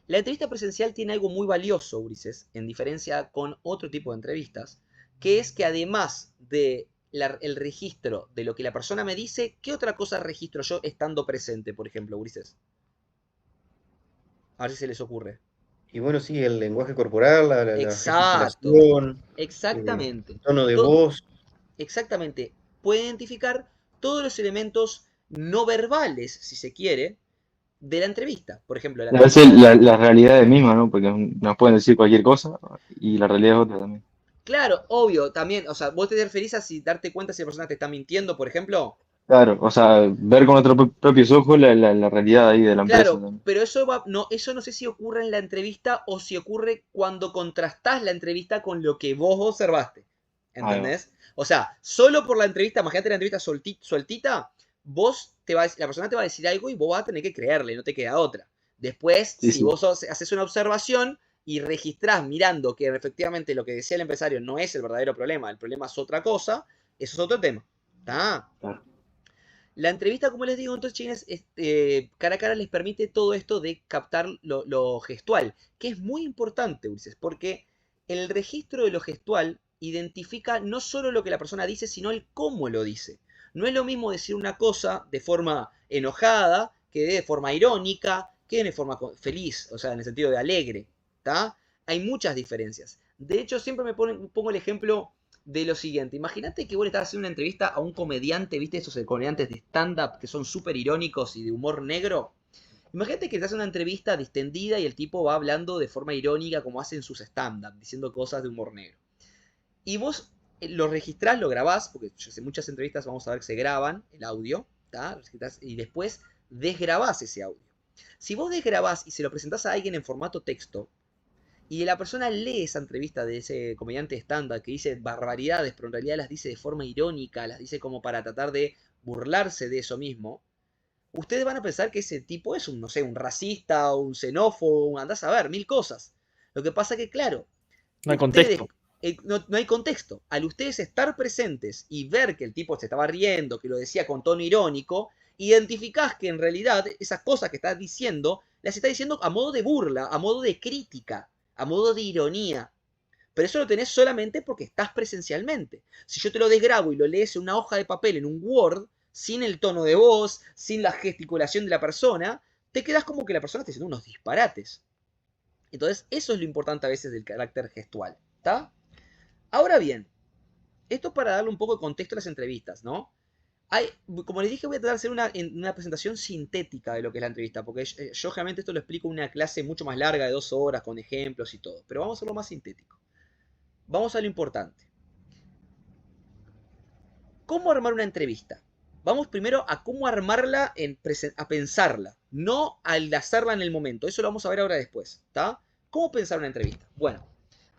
La entrevista presencial tiene algo muy valioso, Ulises, en diferencia con otro tipo de entrevistas, que es que además de el registro de lo que la persona me dice, ¿qué otra cosa registro yo estando presente, por ejemplo, Ulises? A ver si se les ocurre. Y bueno, sí, el lenguaje corporal, la Exacto, gesticulación, exactamente. tono de voz. Exactamente. Puede identificar todos los elementos no verbales, si se quiere, de la entrevista. Por ejemplo, la A veces entrevista. la realidad es misma, ¿no? Porque nos pueden decir cualquier cosa y la realidad es otra también. Claro, obvio, también. O sea, vos te referís a si darte cuenta si la persona te está mintiendo, por ejemplo. Claro, o sea, ver con nuestros propios ojos la realidad ahí de la empresa Claro, también. pero eso no sé si ocurre en la entrevista o si ocurre cuando contrastás la entrevista con lo que vos observaste. Ahí va. ¿Entendés? O sea, solo por la entrevista, imagínate la entrevista sueltita, la persona te va a decir algo y vos vas a tener que creerle, no te queda otra. Después, Sí, si sí. vos haces una observación y registrás mirando que efectivamente lo que decía el empresario no es el verdadero problema, el problema es otra cosa, eso es otro tema. ¿Está? Claro. La entrevista, como les digo, entonces, chines, cara a cara les permite todo esto de captar lo gestual, que es muy importante, Ulises, porque el registro de lo gestual identifica no solo lo que la persona dice, sino el cómo lo dice. No es lo mismo decir una cosa de forma enojada, que de forma irónica, que de forma feliz, o sea, en el sentido de alegre, ¿está? Hay muchas diferencias. De hecho, siempre pongo el ejemplo de lo siguiente. Imagínate que vos le estás haciendo una entrevista a un comediante, ¿viste? Esos comediantes de stand-up que son súper irónicos y de humor negro. Imagínate que te hace una entrevista distendida y el tipo va hablando de forma irónica como hacen sus stand-up, diciendo cosas de humor negro. Y vos lo registrás, lo grabás, porque yo sé muchas entrevistas, vamos a ver que se graban el audio, ¿tá? Y después desgrabás ese audio. Si vos desgrabás y se lo presentás a alguien en formato texto, y la persona lee esa entrevista de ese comediante estándar que dice barbaridades, pero en realidad las dice de forma irónica, las dice como para tratar de burlarse de eso mismo, ustedes van a pensar que ese tipo es un, no sé, un racista, un xenófobo, andás a ver, mil cosas. Lo que pasa que, claro, No hay ustedes, contexto. no hay contexto. Al ustedes estar presentes y ver que el tipo se estaba riendo, que lo decía con tono irónico, identificás que en realidad esas cosas que está diciendo, las está diciendo a modo de burla, a modo de crítica, a modo de ironía. Pero eso lo tenés solamente porque estás presencialmente. Si yo te lo desgrabo y lo lees en una hoja de papel, en un Word, sin el tono de voz, sin la gesticulación de la persona, te quedas como que la persona está diciendo unos disparates. Entonces, eso es lo importante a veces del carácter gestual. ¿Está? Ahora bien, esto para darle un poco de contexto a las entrevistas, ¿no? Como les dije, voy a tratar de hacer una presentación sintética de lo que es la entrevista, porque yo generalmente esto lo explico en una clase mucho más larga de 2 horas, con ejemplos y todo, pero vamos a hacerlo más sintético. Vamos a lo importante. ¿Cómo armar una entrevista? Vamos primero a cómo armarla, a pensarla, no al hacerla en el momento. Eso lo vamos a ver ahora después, ¿está? ¿Cómo pensar una entrevista? Bueno,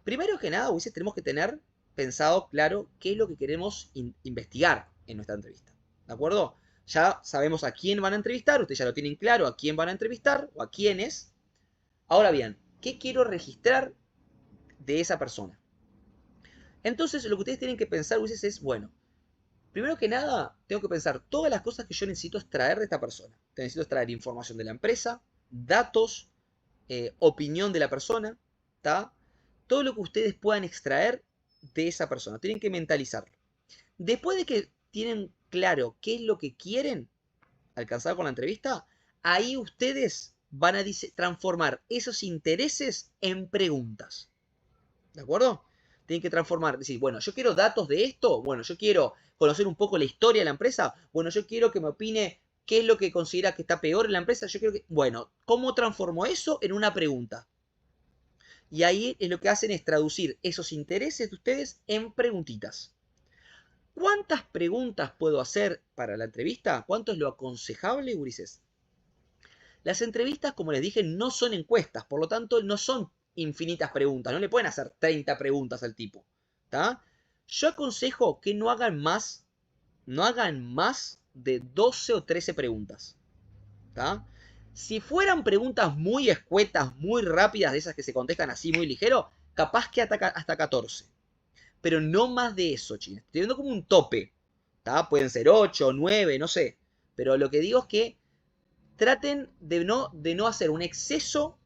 primero que nada, Ulises, tenemos que tener pensado claro qué es lo que queremos investigar en nuestra entrevista, ¿de acuerdo? Ya sabemos a quién van a entrevistar, ustedes ya lo tienen claro a quién van a entrevistar o a quiénes. Ahora bien, ¿qué quiero registrar de esa persona? Entonces, lo que ustedes tienen que pensar, Ulises, es, bueno, primero que nada, tengo que pensar todas las cosas que yo necesito extraer de esta persona. Necesito extraer información de la empresa, datos, opinión de la persona, ¿tá? Todo lo que ustedes puedan extraer de esa persona. Tienen que mentalizarlo. Después de que tienen claro qué es lo que quieren alcanzar con la entrevista, ahí ustedes van a transformar esos intereses en preguntas. ¿De acuerdo? Tienen que transformar, decir, bueno, yo quiero datos de esto, bueno, yo quiero conocer un poco la historia de la empresa, bueno, yo quiero que me opine qué es lo que considera que está peor en la empresa, yo quiero que, bueno, ¿cómo transformo eso en una pregunta? Y ahí es lo que hacen es traducir esos intereses de ustedes en preguntitas. ¿Cuántas preguntas puedo hacer para la entrevista? ¿Cuánto es lo aconsejable, gurises? Las entrevistas, como les dije, no son encuestas, por lo tanto, no son infinitas preguntas. No le pueden hacer 30 preguntas al tipo. ¿Tá? Yo aconsejo que no hagan más de 12 o 13 preguntas. ¿Tá? Si fueran preguntas muy escuetas, muy rápidas, de esas que se contestan así muy ligero, capaz que hasta 14. Pero no más de eso, chicos. Estoy viendo como un tope. ¿Tá? Pueden ser 8, 9, no sé. Pero lo que digo es que traten de no hacer un exceso,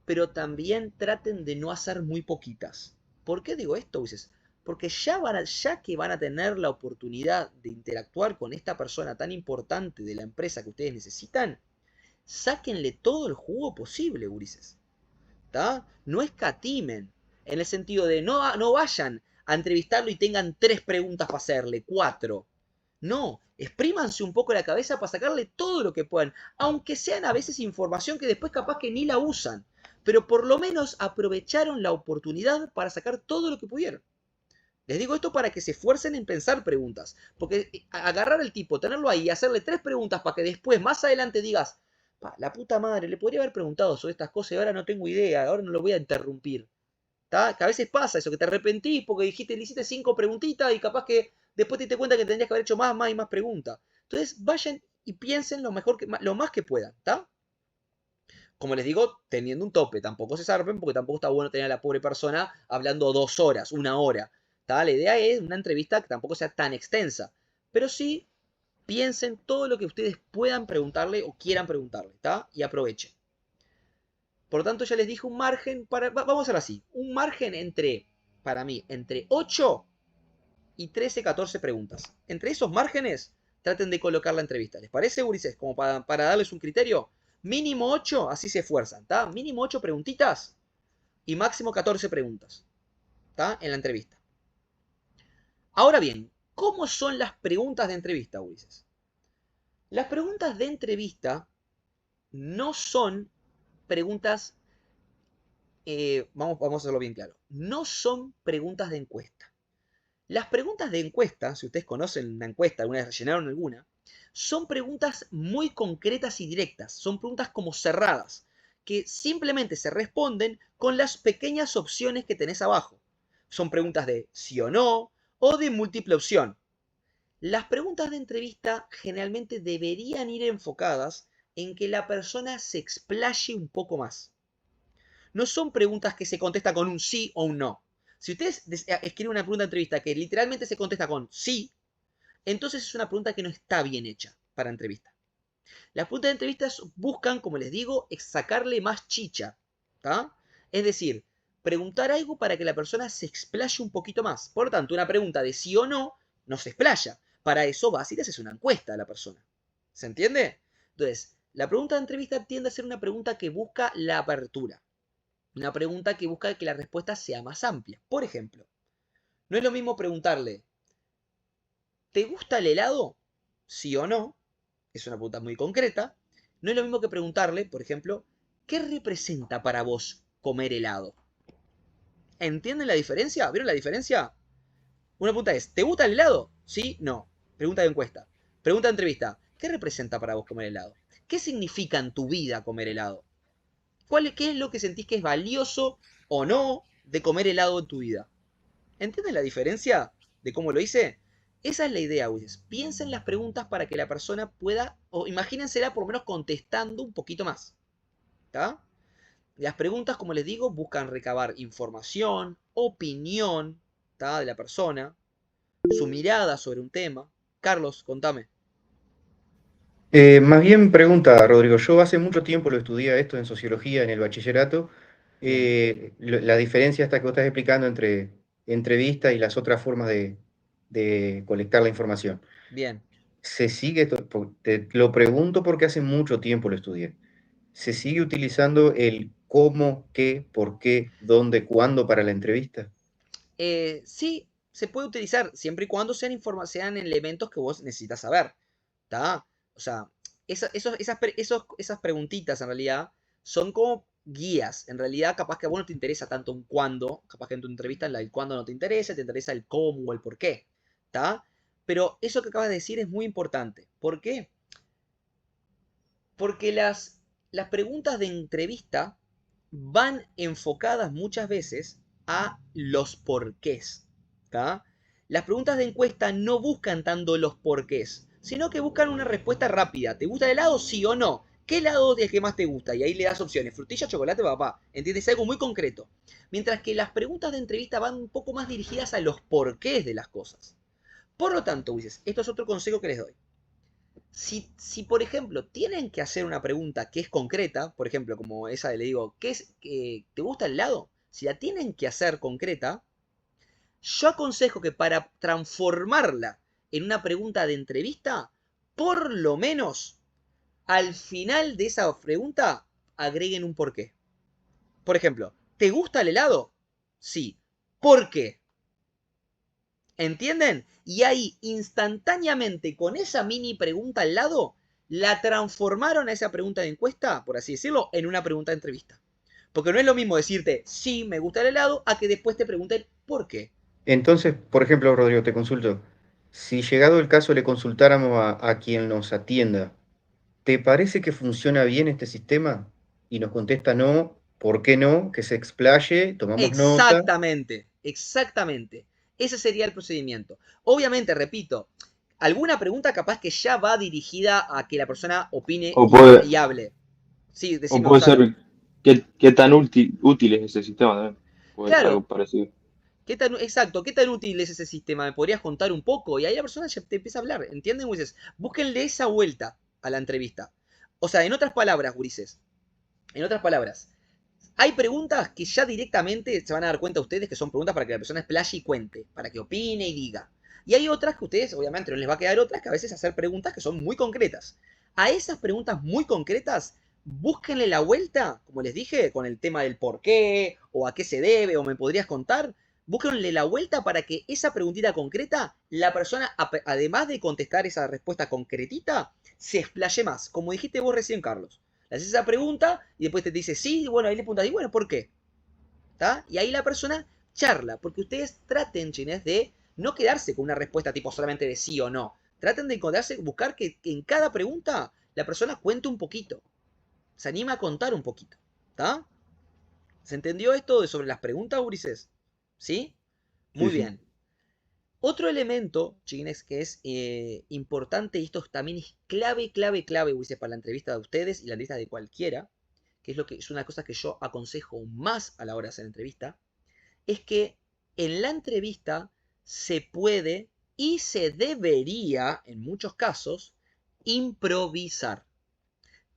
pero también traten de no hacer muy poquitas. ¿Por qué digo esto, Ulises? Porque ya que van a tener la oportunidad de interactuar con esta persona tan importante de la empresa que ustedes necesitan, sáquenle todo el jugo posible, Ulises. ¿Tá? No escatimen, en el sentido de no vayan a entrevistarlo y tengan 3 preguntas para hacerle, 4. No, exprímanse un poco la cabeza para sacarle todo lo que puedan, aunque sean a veces información que después capaz que ni la usan, pero por lo menos aprovecharon la oportunidad para sacar todo lo que pudieron. Les digo esto para que se esfuercen en pensar preguntas, porque agarrar al tipo, tenerlo ahí y hacerle 3 preguntas para que después, más adelante digas, la puta madre, le podría haber preguntado sobre estas cosas y ahora no tengo idea, ahora no lo voy a interrumpir. ¿Tá? Que a veces pasa eso, que te arrepentís porque le hiciste 5 preguntitas y capaz que después te diste cuenta que tendrías que haber hecho más y más preguntas. Entonces vayan y piensen lo más que puedan, ¿tá? Como les digo, teniendo un tope, tampoco se zarpen porque tampoco está bueno tener a la pobre persona hablando 2 horas, 1 hora. ¿Tá? La idea es una entrevista que tampoco sea tan extensa, pero sí piensen todo lo que ustedes puedan preguntarle o quieran preguntarle, ¿tá? Y aprovechen. Por lo tanto, ya les dije un margen vamos a hacerlo así. Un margen para mí, entre 8 y 13, 14 preguntas. Entre esos márgenes, traten de colocar la entrevista. ¿Les parece, gurises? Como para darles un criterio. Mínimo 8, así se esfuerzan, ¿tá? Mínimo 8 preguntitas y máximo 14 preguntas, ¿tá? En la entrevista. Ahora bien, ¿cómo son las preguntas de entrevista, gurises? Las preguntas de entrevista no son preguntas, vamos a hacerlo bien claro, no son preguntas de encuesta. Las preguntas de encuesta, si ustedes conocen una encuesta, alguna vez rellenaron alguna, son preguntas muy concretas y directas, son preguntas como cerradas, que simplemente se responden con las pequeñas opciones que tenés abajo. Son preguntas de sí o no, o de múltiple opción. Las preguntas de entrevista generalmente deberían ir enfocadas en que la persona se explaye un poco más. No son preguntas que se contestan con un sí o un no. Si ustedes escriben una pregunta de entrevista que literalmente se contesta con sí, entonces es una pregunta que no está bien hecha para entrevista. Las preguntas de entrevistas buscan, como les digo, sacarle más chicha, ¿tá? Es decir, preguntar algo para que la persona se explaye un poquito más. Por lo tanto, una pregunta de sí o no se explaya. Para eso vas y le haces una encuesta a la persona. ¿Se entiende? Entonces, la pregunta de entrevista tiende a ser una pregunta que busca la apertura. Una pregunta que busca que la respuesta sea más amplia. Por ejemplo, no es lo mismo preguntarle, ¿te gusta el helado? Sí o no. Es una pregunta muy concreta. No es lo mismo que preguntarle, por ejemplo, ¿qué representa para vos comer helado? ¿Entienden la diferencia? ¿Vieron la diferencia? Una pregunta es, ¿te gusta el helado? Sí, no. Pregunta de encuesta. Pregunta de entrevista. ¿Qué representa para vos comer helado? ¿Qué significa en tu vida comer helado? ¿Qué es lo que sentís que es valioso o no de comer helado en tu vida? ¿Entienden la diferencia de cómo lo hice? Esa es la idea, Willis. Piensen las preguntas para que la persona pueda, o imagínensela por lo menos contestando un poquito más. ¿Tá? Las preguntas, como les digo, buscan recabar información, opinión, ¿tá? De la persona, su mirada sobre un tema. Carlos, contame. Más bien pregunta, Rodrigo, yo hace mucho tiempo lo estudié a esto en sociología, en el bachillerato, Bien, la diferencia esta que vos estás explicando entre entrevista y las otras formas de colectar la información. bien. Se sigue, te lo pregunto porque hace mucho tiempo lo estudié. ¿Se sigue utilizando el cómo, qué, por qué, dónde, cuándo para la entrevista? Sí, se puede utilizar siempre y cuando sean elementos que vos necesitas saber. ¿Está? O sea, esas preguntitas en realidad son como guías. En realidad, capaz que a vos no te interesa tanto un cuándo, capaz que en tu entrevista el cuándo no te interesa el cómo o el por qué. ¿Está? Pero eso que acabas de decir es muy importante. ¿Por qué? Porque las preguntas de entrevista van enfocadas muchas veces a los porqués. ¿Tá? Las preguntas de encuesta no buscan tanto los porqués, sino que buscan una respuesta rápida. ¿Te gusta el helado? Sí o no. ¿Qué helado es el que más te gusta? Y ahí le das opciones. Frutilla, chocolate, papá. ¿Entiendes? Algo muy concreto. Mientras que las preguntas de entrevista van un poco más dirigidas a los porqués de las cosas. Por lo tanto, Ulises, esto es otro consejo que les doy. Si, por ejemplo, tienen que hacer una pregunta que es concreta, por ejemplo, como esa de le digo, ¿te gusta el helado? Si la tienen que hacer concreta, yo aconsejo que para transformarla en una pregunta de entrevista, por lo menos al final de esa pregunta agreguen un porqué. Por ejemplo, ¿te gusta el helado? Sí. ¿Por qué? ¿Entienden? Y ahí, instantáneamente, con esa mini pregunta al lado, la transformaron a esa pregunta de encuesta, por así decirlo, en una pregunta de entrevista. Porque no es lo mismo decirte, sí, me gusta el helado, a que después te pregunten, ¿por qué? Entonces, por ejemplo, Rodrigo, te consulto, si llegado el caso le consultáramos a quien nos atienda, ¿te parece que funciona bien este sistema? Y nos contesta no, ¿por qué no? Que se explaye, tomamos nota. Exactamente, exactamente. Ese sería el procedimiento. Obviamente, repito, alguna pregunta capaz que ya va dirigida a que la persona opine O y puede, hable. Sí, o decime, puede Gonzalo. ser qué tan útil es ese sistema también. Puede ser algo Claro, parecido. exacto, ¿qué tan útil es ese sistema? ¿Me podrías contar un poco? Y ahí la persona ya te empieza a hablar, ¿entienden, Ulises? Búsquenle esa vuelta a la entrevista. O sea, en otras palabras, Ulises, en otras palabras, hay preguntas que ya directamente se van a dar cuenta ustedes que son preguntas para que la persona explaye y cuente, para que opine y diga. Y hay otras que ustedes, obviamente, no les va a quedar otras que a veces hacer preguntas que son muy concretas. A esas preguntas muy concretas, búsquenle la vuelta, como les dije, con el tema del por qué, o a qué se debe, o me podrías contar. Búsquenle la vuelta para que esa preguntita concreta, la persona, además de contestar esa respuesta concretita, se explaye más. Como dijiste vos recién, Carlos. Le haces esa pregunta y después te dice sí, bueno, ahí le preguntas, y bueno, ¿por qué? ¿Está? Y ahí la persona charla, porque ustedes traten, chines, de no quedarse con una respuesta tipo solamente de sí o no. Traten de encontrarse, buscar que en cada pregunta la persona cuente un poquito, se anima a contar un poquito. ¿Está? ¿Se entendió esto de sobre las preguntas, Ulises? ¿Sí? Sí, Muy sí. bien. Otro elemento, chiquines, que es importante, y esto también es clave, clave, clave, Ulises, para la entrevista de ustedes y la entrevista de cualquiera, que es lo que es una cosa que yo aconsejo más a la hora de hacer entrevista, es que en la entrevista se puede y se debería, en muchos casos, improvisar.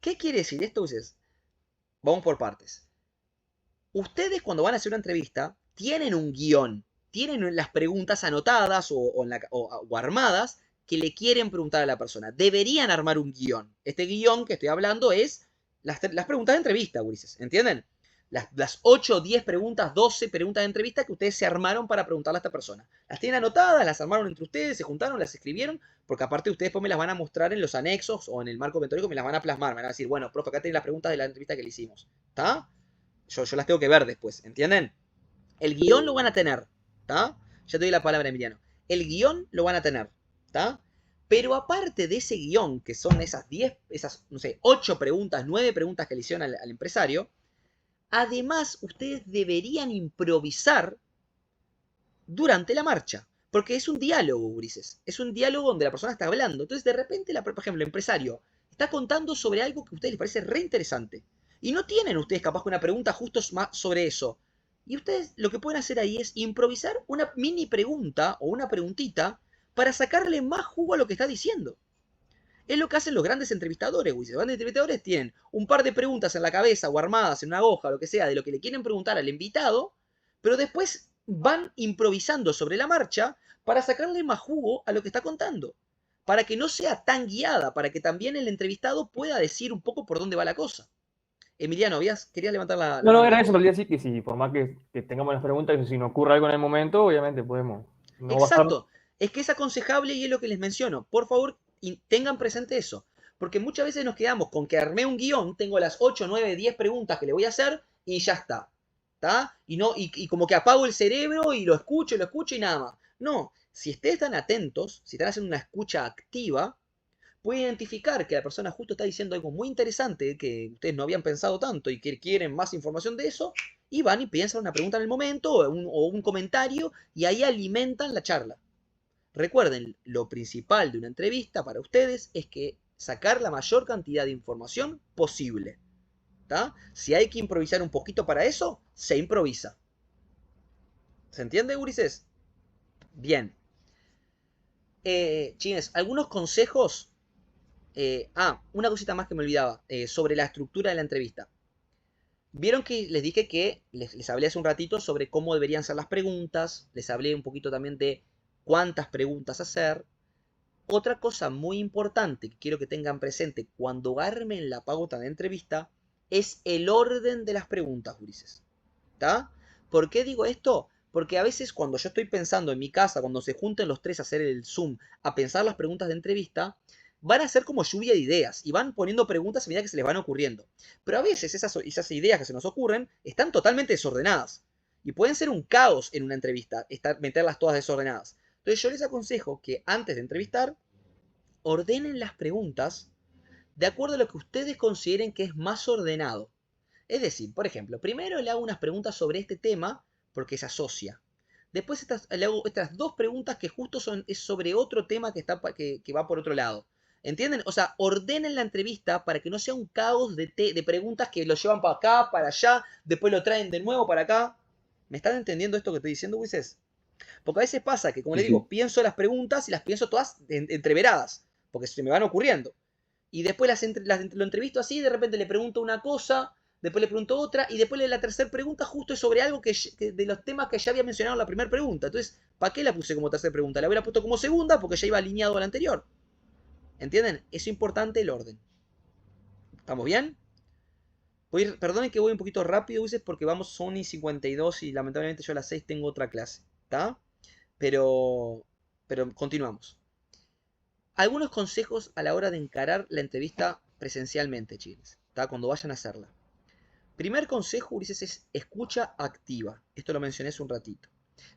¿Qué quiere decir esto? Ulises? Vamos por partes. Ustedes cuando van a hacer una entrevista tienen un guión, tienen las preguntas anotadas o armadas que le quieren preguntar a la persona. Deberían armar un guión. Este guión que estoy hablando es las preguntas de entrevista, Ulises, ¿entienden? Las 8, 10 preguntas, 12 preguntas de entrevista que ustedes se armaron para preguntarle a esta persona. Las tienen anotadas, las armaron entre ustedes, se juntaron, las escribieron, porque aparte ustedes después me las van a mostrar en los anexos o en el marco metódico, me las van a plasmar, me van a decir, bueno, profe, acá tienen las preguntas de la entrevista que le hicimos. ¿Está? Yo las tengo que ver después, ¿entienden? El guión lo van a tener, ¿está? Ya te doy la palabra, Emiliano. El guión lo van a tener, ¿está? Pero aparte de ese guión, que son esas 10, esas, no sé, 8 preguntas, 9 preguntas que le hicieron al empresario, además ustedes deberían improvisar durante la marcha. Porque es un diálogo, Ulises. Es un diálogo donde la persona está hablando. Entonces, de repente, por ejemplo, el empresario está contando sobre algo que a ustedes les parece re interesante. Y no tienen ustedes capaz una pregunta justo más sobre eso. Y ustedes lo que pueden hacer ahí es improvisar una mini pregunta o una preguntita para sacarle más jugo a lo que está diciendo. Es lo que hacen los grandes entrevistadores, Luis. Los grandes entrevistadores tienen un par de preguntas en la cabeza o armadas en una hoja, o lo que sea, de lo que le quieren preguntar al invitado, pero después van improvisando sobre la marcha para sacarle más jugo a lo que está contando. Para que no sea tan guiada, para que también el entrevistado pueda decir un poco por dónde va la cosa. Emiliano, querías levantar la No, mano. era eso, en realidad sí, que si por más que tengamos las preguntas, que si nos ocurre algo en el momento, obviamente podemos. No va a estar. Exacto. Es que es aconsejable y es lo que les menciono. Por favor, tengan presente eso. Porque muchas veces nos quedamos con que armé un guión, tengo las 8, 9, 10 preguntas que le voy a hacer y ya está. ¿Está? Y como que apago el cerebro y lo escucho y nada más. No, si ustedes están atentos, si están haciendo una escucha activa, pueden identificar que la persona justo está diciendo algo muy interesante que ustedes no habían pensado tanto y que quieren más información de eso, y van y piensan una pregunta en el momento o un comentario y ahí alimentan la charla. Recuerden, lo principal de una entrevista para ustedes es que sacar la mayor cantidad de información posible. ¿Tá? Si hay que improvisar un poquito para eso, se improvisa. ¿Se entiende, gurises? Bien. Chines, algunos consejos. Una cosita más que me olvidaba. Sobre la estructura de la entrevista. Vieron que les dije que les hablé hace un ratito sobre cómo deberían ser las preguntas. Les hablé un poquito también de cuántas preguntas hacer. Otra cosa muy importante que quiero que tengan presente cuando armen la pauta de entrevista es el orden de las preguntas, gurises. ¿Está? ¿Por qué digo esto? Porque a veces cuando yo estoy pensando en mi casa, cuando se junten los tres a hacer el Zoom, a pensar las preguntas de entrevista, van a ser como lluvia de ideas y van poniendo preguntas a medida que se les van ocurriendo. Pero a veces esas ideas que se nos ocurren están totalmente desordenadas y pueden ser un caos en una entrevista, meterlas todas desordenadas. Entonces yo les aconsejo que antes de entrevistar, ordenen las preguntas de acuerdo a lo que ustedes consideren que es más ordenado. Es decir, por ejemplo, primero le hago unas preguntas sobre este tema porque se asocia. Después le hago estas dos preguntas que justo es sobre otro tema que va por otro lado. ¿Entienden? O sea, ordenen la entrevista para que no sea un caos de preguntas que lo llevan para acá, para allá, después lo traen de nuevo para acá. ¿Me están entendiendo esto que estoy diciendo, Ulises? Porque a veces pasa que, como les digo, pienso las preguntas y las pienso todas entreveradas, porque se me van ocurriendo. Y después lo entrevisto así, de repente le pregunto una cosa, después le pregunto otra, y después la tercera pregunta justo es sobre algo que de los temas que ya había mencionado en la primera pregunta. Entonces, ¿para qué la puse como tercera pregunta? La hubiera puesto como segunda porque ya iba alineado a la anterior. ¿Entienden? Es importante el orden. ¿Estamos bien? Perdonen que voy un poquito rápido, Ulises, porque son y 52 y lamentablemente yo a las 6 tengo otra clase. ¿Está? Pero continuamos. Algunos consejos a la hora de encarar la entrevista presencialmente, chicos, ¿tá? Cuando vayan a hacerla. Primer consejo, Ulises, es escucha activa. Esto lo mencioné hace un ratito.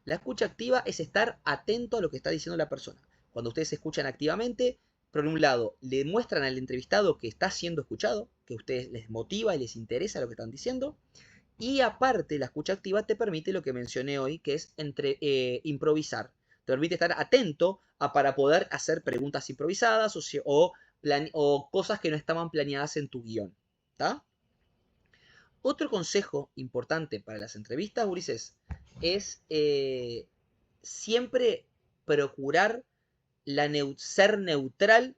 La escucha activa es estar atento a lo que está diciendo la persona. Cuando ustedes escuchan activamente, por un lado, le muestran al entrevistado que está siendo escuchado, que a ustedes les motiva y les interesa lo que están diciendo. Y aparte, la escucha activa te permite lo que mencioné hoy, que es improvisar. Te permite estar atento para poder hacer preguntas improvisadas o cosas que no estaban planeadas en tu guión. ¿Tá? Otro consejo importante para las entrevistas, Ulises, es siempre procurar ser neutral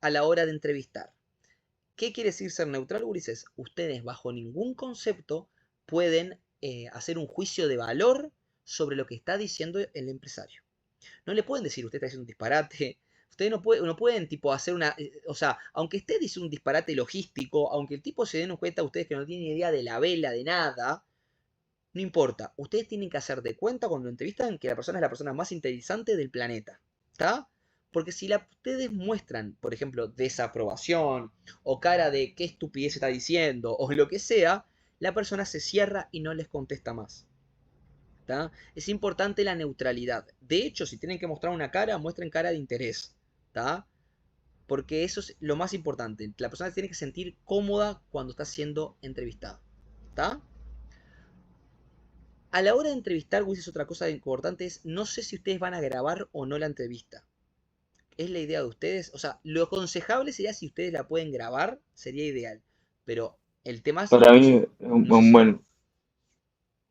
a la hora de entrevistar. ¿Qué quiere decir ser neutral, Ulises? Ustedes bajo ningún concepto pueden hacer un juicio de valor sobre lo que está diciendo el empresario. No le pueden decir, usted está diciendo un disparate. Ustedes no pueden tipo hacer una... o sea, aunque usted dice un disparate logístico, aunque el tipo se den cuenta a ustedes que no tienen idea de la vela, de nada, no importa. Ustedes tienen que hacer de cuenta cuando lo entrevistan que la persona es la persona más interesante del planeta. ¿Está? Porque si ustedes muestran, por ejemplo, desaprobación o cara de qué estupidez está diciendo o lo que sea, la persona se cierra y no les contesta más. ¿Tá? Es importante la neutralidad. De hecho, si tienen que mostrar una cara, muestren cara de interés. ¿Tá? Porque eso es lo más importante. La persona se tiene que sentir cómoda cuando está siendo entrevistada. ¿Tá? A la hora de entrevistar, Wiz, otra cosa importante es, no sé si ustedes van a grabar o no la entrevista. ¿Es la idea de ustedes? O sea, lo aconsejable sería si ustedes la pueden grabar, sería ideal. Pero el tema es... Para mí, bueno,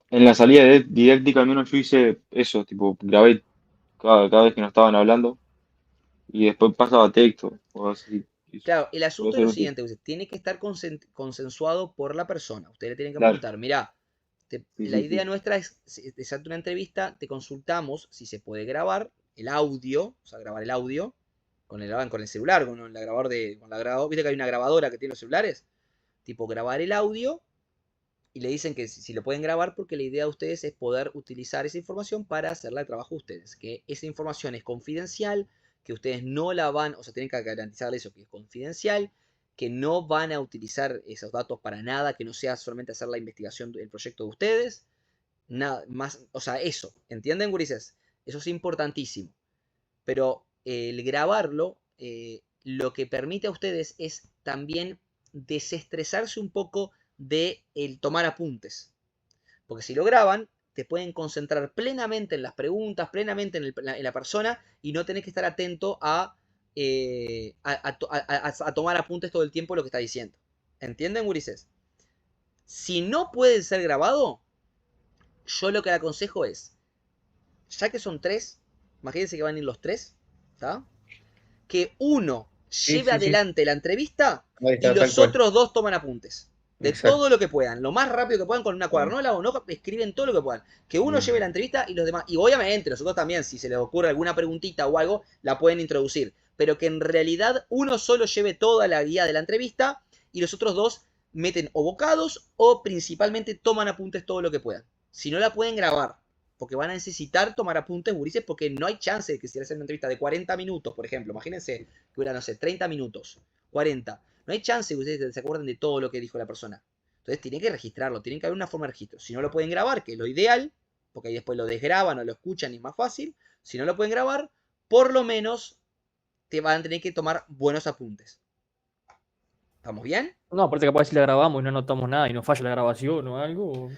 en la salida didáctica al menos yo hice eso, tipo, grabé cada vez que nos estaban hablando y después pasaba texto o así. Claro, el Puede asunto es ser lo útil. siguiente, Ulises, tiene que estar consensuado por la persona. Ustedes le tienen que Claro, preguntar, mirá, sí, la sí, idea sí. nuestra es hacerte una entrevista, te consultamos si se puede grabar el audio, o sea, grabar el audio con el celular, con la grabadora con la grabadora, viste que hay una grabadora que tiene los celulares, tipo grabar el audio y le dicen que si lo pueden grabar porque la idea de ustedes es poder utilizar esa información para hacerla de trabajo de ustedes, que esa información es confidencial, que ustedes no la van, o sea, tienen que garantizarle eso, que es confidencial, que no van a utilizar esos datos para nada, que no sea solamente hacer la investigación del proyecto de ustedes, nada más, o sea, eso, ¿entienden, gurises? Eso es importantísimo. Pero el grabarlo, lo que permite a ustedes es también desestresarse un poco de el tomar apuntes. Porque si lo graban, te pueden concentrar plenamente en las preguntas, plenamente en la persona y no tenés que estar atento a tomar apuntes todo el tiempo de lo que está diciendo. ¿Entienden, gurises? Si no puede ser grabado, yo lo que le aconsejo es, ya que son tres, imagínense que van a ir los tres, ¿está? Que uno Sí, lleve sí, sí. adelante la entrevista Ahí y está, tal los cual. otros dos toman apuntes. De todo Exacto. lo que puedan, lo más rápido que puedan con una Bien, cuadernola o no, escriben todo lo que puedan. Que uno lleve bien. la entrevista y los demás. Y obviamente, los otros también, si se les ocurre alguna preguntita o algo, la pueden introducir. Pero que en realidad uno solo lleve toda la guía de la entrevista y los otros dos meten o bocados o principalmente toman apuntes todo lo que puedan. Si no la pueden grabar, porque van a necesitar tomar apuntes, gurises, porque no hay chance de que si hacen una entrevista de 40 minutos, por ejemplo, imagínense que hubiera, no sé, 30 minutos, 40, no hay chance de que ustedes se acuerden de todo lo que dijo la persona. Entonces tienen que registrarlo, tienen que haber una forma de registro. Si no lo pueden grabar, que es lo ideal, porque ahí después lo desgraban o lo escuchan y es más fácil, si no lo pueden grabar, por lo menos te van a tener que tomar buenos apuntes. ¿Estamos bien? No, aparte capaz si la grabamos y no notamos nada y nos falla la grabación o algo.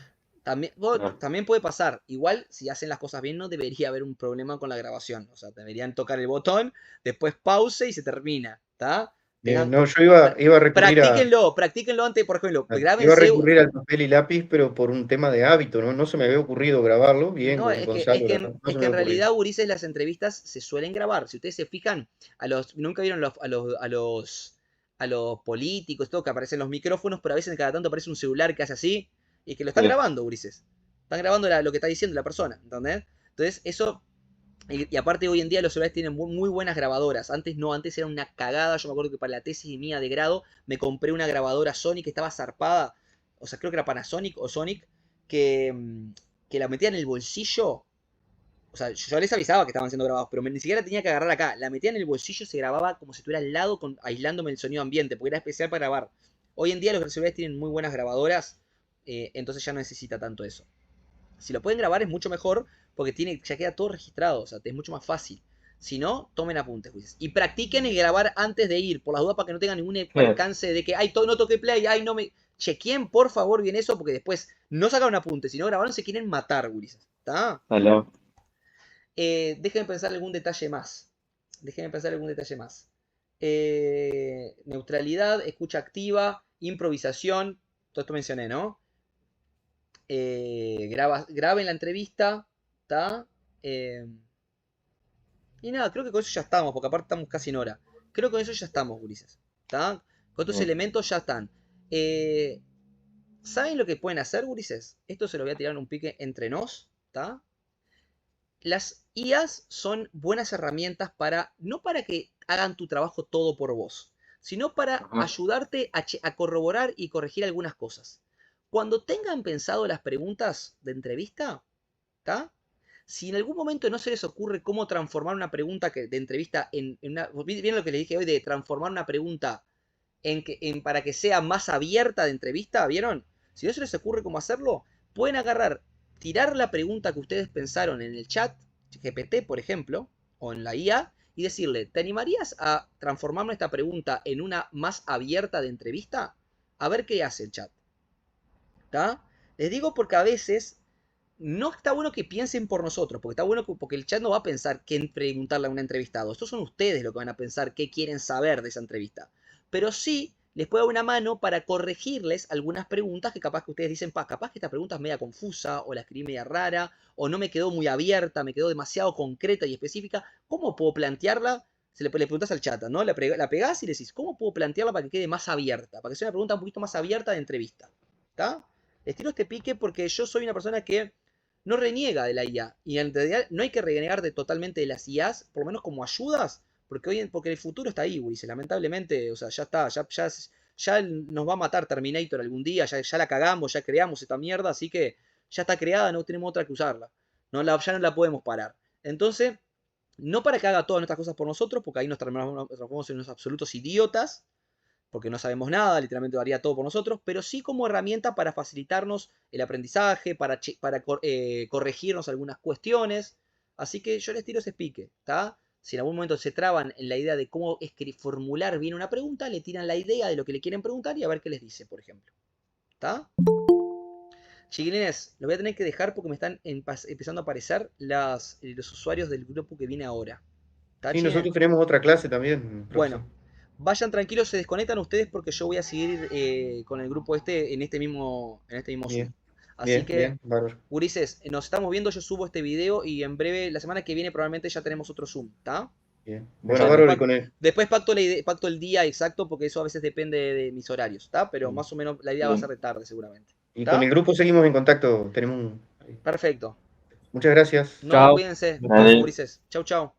También, Claro. también puede pasar. Igual, si hacen las cosas bien, no debería haber un problema con la grabación. O sea, deberían tocar el botón, después pause y se termina. ¿Está? Bien, Tengan, no, yo iba a recurrir practíquenlo antes, por ejemplo, iba a grábense. recurrir al papel y lápiz, pero por un tema de hábito, ¿no? No se me había ocurrido grabarlo. Bien, No, es que, es Gonzalo, que, la en, verdad, no es se que me en había ocurrido. realidad, Ulises, las entrevistas se suelen grabar. Si ustedes se fijan, nunca vieron a los políticos, todo que aparecen los micrófonos, pero a veces cada tanto aparece un celular que hace así y que lo están Sí. grabando, Ulises. Están grabando lo que está diciendo la persona, ¿entendés? Entonces, eso. Y aparte, hoy en día los celulares tienen muy buenas grabadoras. Antes no, antes era una cagada. Yo me acuerdo que para la tesis mía de grado me compré una grabadora Sony que estaba zarpada. O sea, creo que era Panasonic o Sonic. Que, que la metía en el bolsillo. O sea, yo les avisaba que estaban siendo grabados, pero ni siquiera tenía que agarrar acá. La metía en el bolsillo, se grababa como si estuviera al lado, aislándome el sonido ambiente, porque era especial para grabar. Hoy en día los celulares tienen muy buenas grabadoras, entonces ya no necesita tanto eso. Si lo pueden grabar es mucho mejor porque ya queda todo registrado, o sea, es mucho más fácil. Si no, tomen apuntes, jueces. Y practiquen el grabar antes de ir, por las dudas, para que no tengan ningún percance de que, ay, no toqué play, ay, no me. Chequeen, por favor, bien eso, porque después no sacaron apuntes, si no grabaron, se quieren matar, gurises. ¿Está? Dale. Déjenme pensar algún detalle más. Déjenme pensar algún detalle más. Neutralidad, escucha activa, improvisación. Todo esto mencioné, ¿no? Graben la entrevista, ¿está? Y nada, creo que con eso ya estamos, porque aparte estamos casi en hora. Creo que con eso ya estamos, gurises. ¿Está? Con estos elementos ya están. ¿Saben lo que pueden hacer, gurises? Esto se lo voy a tirar en un pique entre nos, ¿está? Las IAs son buenas herramientas no para que hagan tu trabajo todo por vos, sino para Ajá. ayudarte a corroborar y corregir algunas cosas. Cuando tengan pensado las preguntas de entrevista, ¿está? Si en algún momento no se les ocurre cómo transformar una pregunta de entrevista en una. ¿Vieron lo que les dije hoy de transformar una pregunta para que sea más abierta de entrevista? ¿Vieron? Si no se les ocurre cómo hacerlo, pueden tirar la pregunta que ustedes pensaron en el chat, GPT, por ejemplo, o en la IA, y decirle, ¿te animarías a transformarme esta pregunta en una más abierta de entrevista? A ver qué hace el chat. ¿Está? Les digo porque a veces no está bueno que piensen por nosotros, porque está bueno porque el chat no va a pensar qué preguntarle a un entrevistado. Estos son ustedes los que van a pensar qué quieren saber de esa entrevista. Pero sí les puedo dar una mano para corregirles algunas preguntas que capaz que ustedes dicen, capaz que esta pregunta es media confusa, o la escribí media rara, o no me quedó muy abierta, me quedó demasiado concreta y específica. ¿Cómo puedo plantearla le preguntás al chat, ¿no? La pegás y le decís, ¿cómo puedo plantearla para que quede más abierta? Para que sea una pregunta un poquito más abierta de entrevista. ¿Está? Les tiro este pique porque yo soy una persona que no reniega de la IA. Y en realidad no hay que renegar totalmente de las IAs, por lo menos como ayudas, porque el futuro está ahí, Ulises. Lamentablemente, o sea, ya está, ya nos va a matar Terminator algún día, ya la cagamos, ya creamos esta mierda, así que ya está creada, no tenemos otra que usarla. Ya no la podemos parar. Entonces, no para que haga todas nuestras cosas por nosotros, porque ahí nos transformamos en unos absolutos idiotas, porque no sabemos nada, literalmente lo haría todo por nosotros, pero sí como herramienta para facilitarnos el aprendizaje, para corregirnos algunas cuestiones. Así que yo les tiro ese pique, ¿está? Si en algún momento se traban en la idea de cómo formular bien una pregunta, le tiran la idea de lo que le quieren preguntar y a ver qué les dice, por ejemplo. ¿Está? Chiquilines, lo voy a tener que dejar porque me están empezando a aparecer los usuarios del grupo que viene ahora. ¿Está, Sí, nosotros tenemos otra clase también, profesor. Bueno, vayan tranquilos, se desconectan ustedes porque yo voy a seguir con el grupo en este mismo Zoom. Bien, Así bien, que, bien, bárbaro. gurises, nos estamos viendo, yo subo este video y en breve, la semana que viene probablemente ya tenemos otro Zoom, ¿está? Bien. Bueno, Ya, bárbaro, y con el, después pacto el día exacto porque eso a veces depende de mis horarios, ¿está? Pero más o menos la idea va a ser de tarde seguramente. y ¿Está? con el grupo seguimos en contacto. Tenemos Perfecto. Muchas gracias. No, Chao. cuídense. Dale. Gurises. Chau, chau.